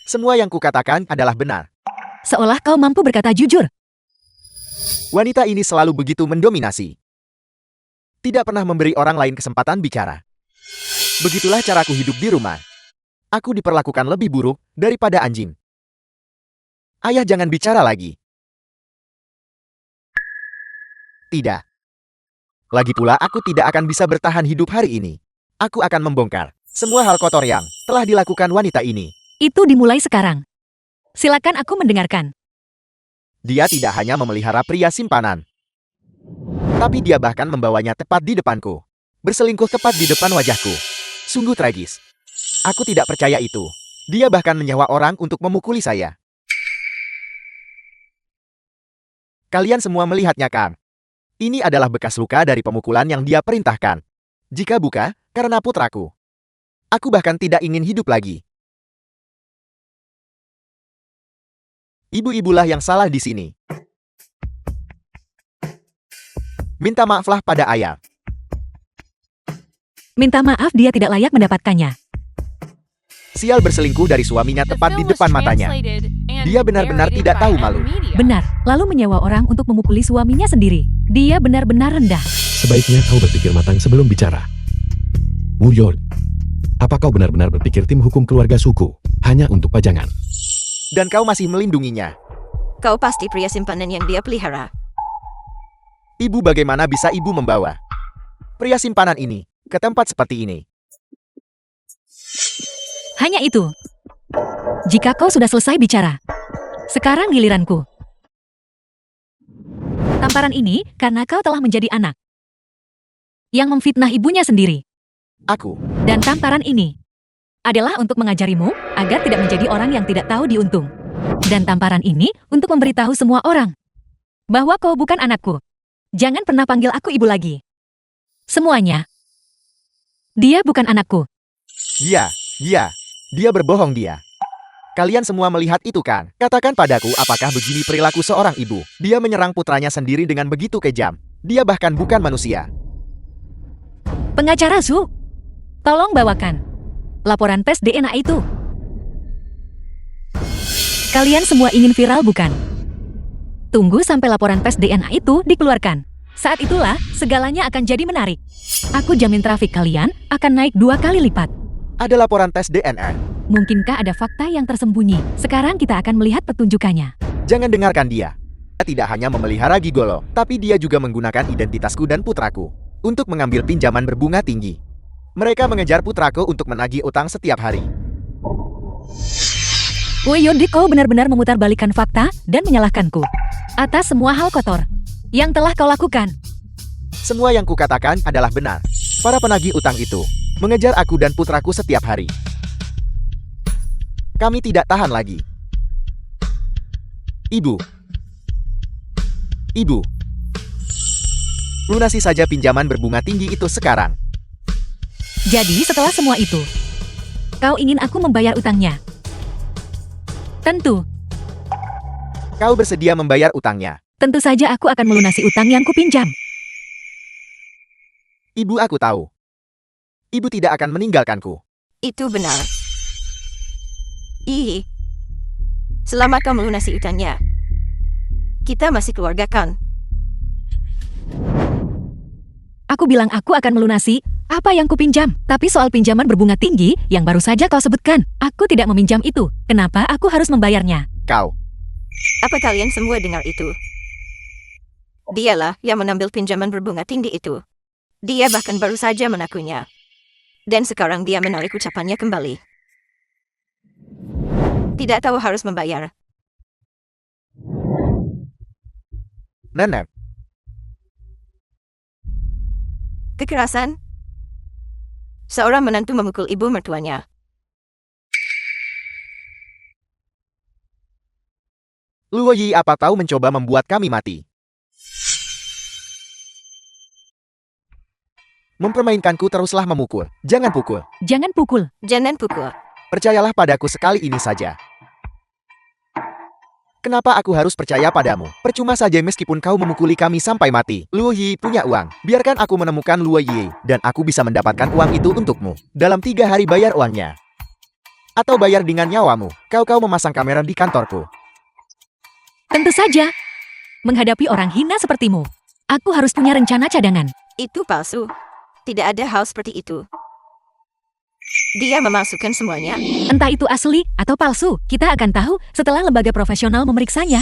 Speaker 2: Semua yang kukatakan adalah benar.
Speaker 1: Seolah kau mampu berkata jujur.
Speaker 2: Wanita ini selalu begitu mendominasi. Tidak pernah memberi orang lain kesempatan bicara. Begitulah caraku hidup di rumah. Aku diperlakukan lebih buruk daripada anjing. Ayah, jangan bicara lagi. Tidak. Lagi pula aku tidak akan bisa bertahan hidup hari ini. Aku akan membongkar semua hal kotor yang telah dilakukan wanita ini.
Speaker 1: Itu dimulai sekarang. Silakan aku mendengarkan.
Speaker 2: Dia tidak hanya memelihara pria simpanan. Tapi dia bahkan membawanya tepat di depanku. Berselingkuh tepat di depan wajahku. Sungguh tragis. Aku tidak percaya itu. Dia bahkan menyewa orang untuk memukuli saya. Kalian semua melihatnya kan? Ini adalah bekas luka dari pemukulan yang dia perintahkan. Jika bukan, karena putraku. Aku bahkan tidak ingin hidup lagi. Ibu-ibulah yang salah di sini. Minta maaflah pada ayah.
Speaker 1: Minta maaf, dia tidak layak mendapatkannya.
Speaker 2: Sial berselingkuh dari suaminya
Speaker 5: The
Speaker 2: tepat di
Speaker 5: film was
Speaker 2: depan matanya.
Speaker 5: translated and
Speaker 2: Dia benar-benar
Speaker 5: narrated
Speaker 2: tidak
Speaker 5: by
Speaker 2: tahu
Speaker 5: M
Speaker 2: malu.
Speaker 5: Media.
Speaker 1: Benar, lalu menyewa orang untuk memukuli suaminya sendiri. Dia benar-benar rendah.
Speaker 3: Sebaiknya kau berpikir matang sebelum bicara. Wuyod, apa kau benar-benar berpikir tim hukum keluarga suku hanya untuk pajangan?
Speaker 2: Dan kau masih melindunginya.
Speaker 4: Kau pasti pria simpanan yang dia pelihara.
Speaker 2: Ibu, bagaimana bisa ibu membawa pria simpanan ini ke tempat seperti ini?
Speaker 1: Hanya itu. Jika kau sudah selesai bicara, sekarang giliranku. Tamparan ini karena kau telah menjadi anak yang memfitnah ibunya sendiri.
Speaker 2: Aku
Speaker 1: Dan tamparan ini adalah untuk mengajarimu agar tidak menjadi orang yang tidak tahu diuntung. Dan tamparan ini untuk memberitahu semua orang bahwa kau bukan anakku. Jangan pernah panggil aku ibu lagi. Semuanya. Dia bukan anakku.
Speaker 2: Dia berbohong dia. Kalian semua melihat itu kan? Katakan padaku apakah begini perilaku seorang ibu? Dia menyerang putranya sendiri dengan begitu kejam. Dia bahkan bukan manusia.
Speaker 1: Pengacara Su, tolong bawakan laporan tes DNA itu. Kalian semua ingin viral bukan? Tunggu sampai laporan tes DNA itu dikeluarkan. Saat itulah segalanya akan jadi menarik. Aku jamin trafik kalian akan naik 2 kali lipat.
Speaker 2: Ada laporan tes DNA.
Speaker 1: Mungkinkah ada fakta yang tersembunyi? Sekarang kita akan melihat petunjukannya.
Speaker 2: Jangan dengarkan dia. Dia tidak hanya memelihara gigolo, tapi dia juga menggunakan identitasku dan putraku untuk mengambil pinjaman berbunga tinggi. Mereka mengejar putraku untuk menagih utang setiap hari.
Speaker 1: Yodik, kau benar-benar memutarbalikkan fakta dan menyalahkanku atas semua hal kotor yang telah kau lakukan.
Speaker 2: Semua yang kukatakan adalah benar. Para penagih utang itu mengejar aku dan putraku setiap hari. Kami tidak tahan lagi. Ibu, lunasi saja pinjaman berbunga tinggi itu sekarang.
Speaker 1: Jadi setelah semua itu, kau ingin aku membayar utangnya? Tentu.
Speaker 2: Kau bersedia membayar utangnya?
Speaker 1: Tentu saja aku akan melunasi utang yang kupinjam.
Speaker 2: Ibu, aku tahu. Ibu tidak akan meninggalkanku.
Speaker 4: Itu benar. Selama kau melunasi utangnya, kita masih keluarga kan?
Speaker 1: Aku bilang aku akan melunasi apa yang kupinjam. Tapi soal pinjaman berbunga tinggi yang baru saja kau sebutkan, aku tidak meminjam itu. Kenapa aku harus membayarnya?
Speaker 2: Kau.
Speaker 4: Apa kalian semua dengar itu? Dialah yang mengambil pinjaman berbunga tinggi itu. Dia bahkan baru saja mengakuinya. Dan sekarang dia menarik ucapannya kembali. Tidak tahu harus membayar.
Speaker 2: Nenek.
Speaker 4: Kekerasan. Seorang menantu memukul ibu mertuanya.
Speaker 2: Luo Yi apa tahu mencoba membuat kami mati. Mempermainkanku teruslah memukul. Jangan pukul.
Speaker 1: Jangan pukul.
Speaker 4: Jangan pukul.
Speaker 2: Percayalah padaku sekali ini saja. Kenapa aku harus percaya padamu? Percuma saja meskipun kau memukuli kami sampai mati. Luo Yi punya uang. Biarkan aku menemukan Luo Yi, dan aku bisa mendapatkan uang itu untukmu. Dalam 3 hari bayar uangnya. Atau bayar dengan nyawamu. Kau memasang kamera di kantorku.
Speaker 1: Tentu saja. Menghadapi orang hina sepertimu, aku harus punya rencana cadangan.
Speaker 4: Itu palsu. Tidak ada hal seperti itu. Dia memasukkan semuanya.
Speaker 1: Entah itu asli atau palsu, kita akan tahu setelah lembaga profesional memeriksanya.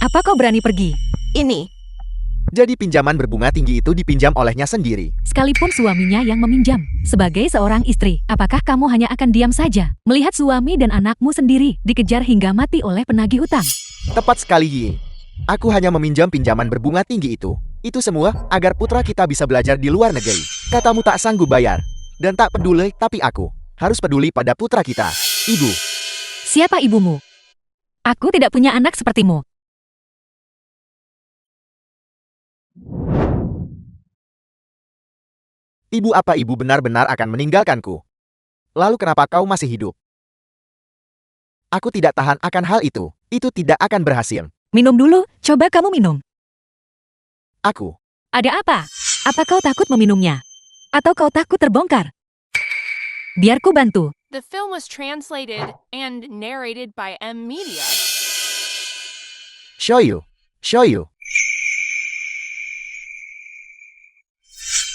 Speaker 1: Apa kau berani pergi?
Speaker 4: Ini.
Speaker 2: Jadi pinjaman berbunga tinggi itu dipinjam olehnya sendiri.
Speaker 1: Sekalipun suaminya yang meminjam. Sebagai seorang istri, apakah kamu hanya akan diam saja melihat suami dan anakmu sendiri dikejar hingga mati oleh penagih utang?
Speaker 2: Tepat sekali, Yi. Aku hanya meminjam pinjaman berbunga tinggi itu. Itu semua agar putra kita bisa belajar di luar negeri. Katamu tak sanggup bayar. Dan tak peduli, tapi aku harus peduli pada putra kita. Ibu.
Speaker 1: Siapa ibumu? Aku tidak punya anak sepertimu.
Speaker 2: Ibu, apa ibu benar-benar akan meninggalkanku? Lalu kenapa kau masih hidup? Aku tidak tahan akan hal itu. Itu tidak akan berhasil.
Speaker 1: Minum dulu, coba kamu minum.
Speaker 2: Aku.
Speaker 1: Ada apa? Apa kau takut meminumnya? Atau kau takut terbongkar? Biar ku bantu.
Speaker 5: The film was translated and narrated by M Media.
Speaker 2: Show you.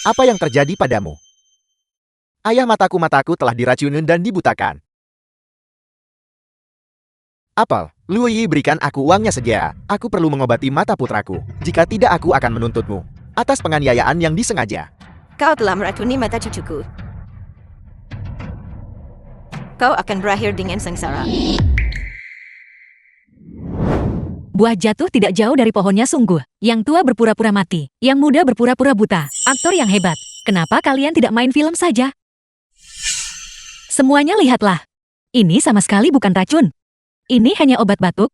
Speaker 2: Apa yang terjadi padamu? Ayah, mataku telah diracuni dan dibutakan. Apel, Luo Yi, berikan aku uangnya segera. Aku perlu mengobati mata putraku. Jika tidak, aku akan menuntutmu atas penganiayaan yang disengaja.
Speaker 4: Kau telah meracuni mata cucuku. Kau akan berakhir dengan sengsara.
Speaker 1: Buah jatuh tidak jauh dari pohonnya sungguh. Yang tua berpura-pura mati. Yang muda berpura-pura buta. Aktor yang hebat. Kenapa kalian tidak main film saja? Semuanya lihatlah. Ini sama sekali bukan racun. Ini hanya obat batuk.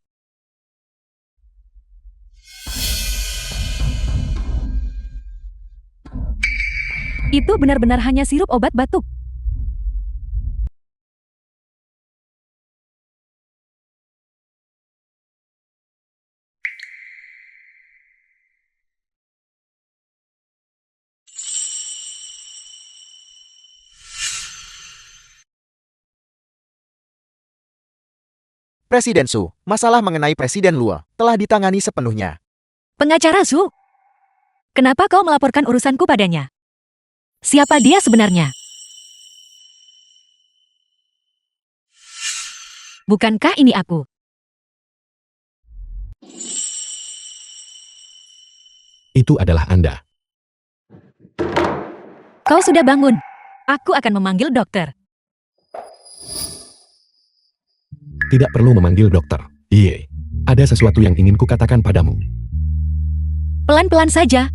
Speaker 1: Itu benar-benar hanya sirup obat batuk.
Speaker 2: Presiden Su, masalah mengenai Presiden Luo telah ditangani sepenuhnya.
Speaker 1: Pengacara Su, kenapa kau melaporkan urusanku padanya? Siapa dia sebenarnya? Bukankah ini aku?
Speaker 3: Itu adalah Anda.
Speaker 1: Kau sudah bangun. Aku akan memanggil dokter.
Speaker 3: Tidak perlu memanggil dokter. Iye, ada sesuatu yang ingin kukatakan padamu.
Speaker 1: Pelan-pelan saja.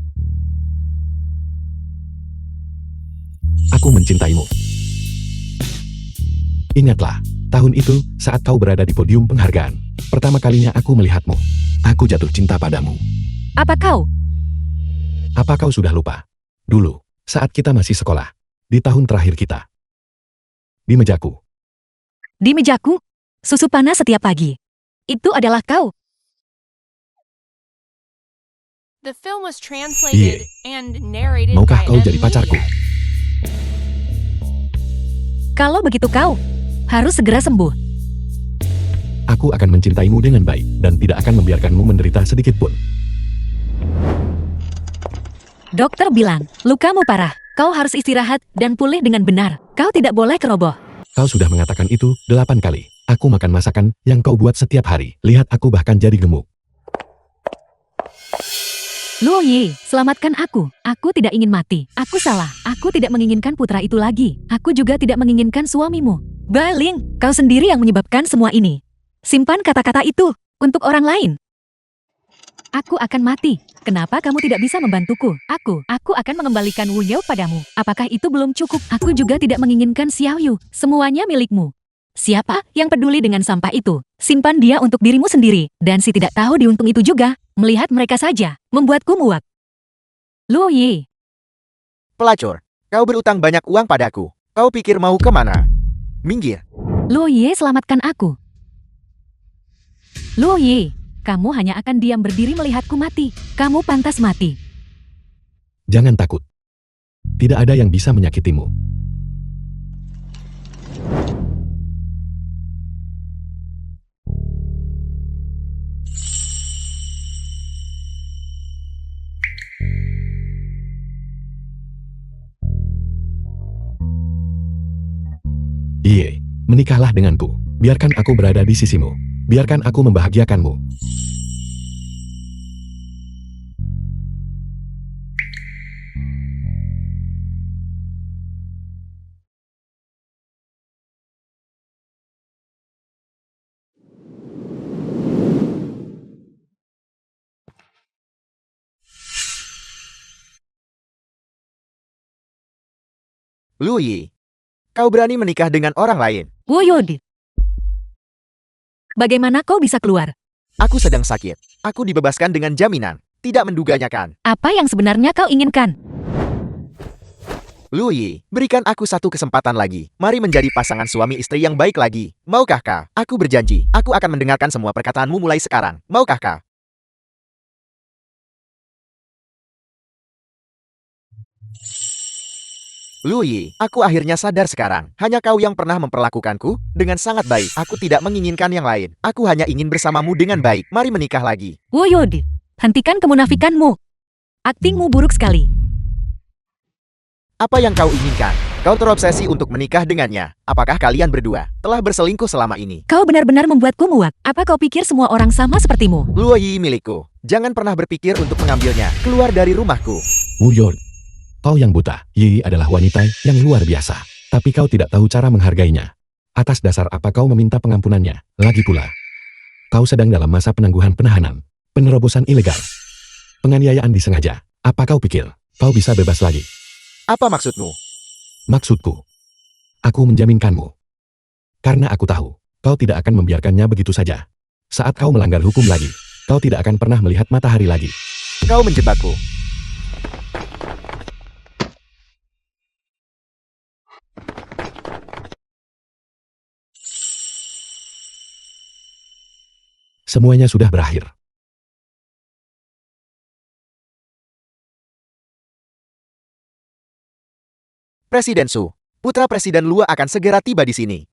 Speaker 3: Aku mencintaimu. Ingatlah, tahun itu saat kau berada di podium penghargaan. Pertama kalinya aku melihatmu. Aku jatuh cinta padamu.
Speaker 1: Apa kau?
Speaker 3: Apa kau sudah lupa? Dulu, saat kita masih sekolah. Di tahun terakhir kita. Di mejaku.
Speaker 1: Di mejaku? Susu panas setiap pagi. Itu adalah kau.
Speaker 5: The film was translated and narrated
Speaker 3: Maukah
Speaker 5: by
Speaker 3: kau
Speaker 5: M.
Speaker 3: jadi pacarku?
Speaker 5: Media.
Speaker 1: Kalau begitu kau harus segera sembuh.
Speaker 3: Aku akan mencintaimu dengan baik dan tidak akan membiarkanmu menderita sedikit pun.
Speaker 1: Dokter bilang, lukamu parah. Kau harus istirahat dan pulih dengan benar. Kau tidak boleh keroboh.
Speaker 3: Kau sudah mengatakan itu 8 kali. Aku makan masakan yang kau buat setiap hari. Lihat aku bahkan jadi gemuk.
Speaker 1: Luo Yi, selamatkan aku. Aku tidak ingin mati. Aku salah. Aku tidak menginginkan putra itu lagi. Aku juga tidak menginginkan suamimu. Baling, kau sendiri yang menyebabkan semua ini. Simpan kata-kata itu untuk orang lain. Aku akan mati. Kenapa kamu tidak bisa membantuku? Aku akan mengembalikan Wu Yao padamu. Apakah itu belum cukup? Aku juga tidak menginginkan Xiao Yu. Semuanya milikmu. Siapa yang peduli dengan sampah itu? Simpan dia untuk dirimu sendiri. Dan si tidak tahu diuntung itu juga. Melihat mereka saja, membuatku muak. Luo Yi,
Speaker 2: Pelacur, kau berutang banyak uang padaku. Kau pikir mau kemana? Minggir.
Speaker 1: Luo Yi, selamatkan aku. Luo Yi, kamu hanya akan diam berdiri melihatku mati. Kamu pantas mati.
Speaker 3: Jangan takut. Tidak ada yang bisa menyakitimu. Iye, menikahlah denganku. Biarkan aku berada di sisimu. Biarkan aku membahagiakanmu.
Speaker 2: Lu Yi, kau berani menikah dengan orang lain.
Speaker 1: Wu Yodi. Bagaimana kau bisa keluar?
Speaker 2: Aku sedang sakit. Aku dibebaskan dengan jaminan. Tidak menduganya kan?
Speaker 1: Apa yang sebenarnya kau inginkan?
Speaker 2: Lu Yi, berikan aku satu kesempatan lagi. Mari menjadi pasangan suami istri yang baik lagi. Maukah kah? Aku berjanji, aku akan mendengarkan semua perkataanmu mulai sekarang. Maukah kah? Lu Yi, aku akhirnya sadar sekarang. Hanya kau yang pernah memperlakukanku dengan sangat baik. Aku tidak menginginkan yang lain. Aku hanya ingin bersamamu dengan baik. Mari menikah lagi.
Speaker 1: Wu Yodi, hentikan kemunafikanmu. Aktingmu buruk sekali.
Speaker 2: Apa yang kau inginkan? Kau terobsesi untuk menikah dengannya. Apakah kalian berdua telah berselingkuh selama ini?
Speaker 1: Kau benar-benar membuatku muak. Apa kau pikir semua orang sama sepertimu?
Speaker 2: Luo Yi milikku. Jangan pernah berpikir untuk mengambilnya. Keluar dari rumahku.
Speaker 3: Wuyod, kau yang buta. Yi adalah wanita yang luar biasa. Tapi kau tidak tahu cara menghargainya. Atas dasar apa kau meminta pengampunannya? Lagi pula, kau sedang dalam masa penangguhan penahanan. Penerobosan ilegal. Penganiayaan disengaja. Apa kau pikir kau bisa bebas lagi?
Speaker 2: Apa maksudmu?
Speaker 3: Maksudku, Aku menjaminkanmu. Karena aku tahu, kau tidak akan membiarkannya begitu saja. Saat kau melanggar hukum lagi, kau tidak akan pernah melihat matahari lagi.
Speaker 2: Kau menjebakku.
Speaker 3: Semuanya sudah berakhir.
Speaker 2: Presiden Su, putra Presiden Lua akan segera tiba di sini.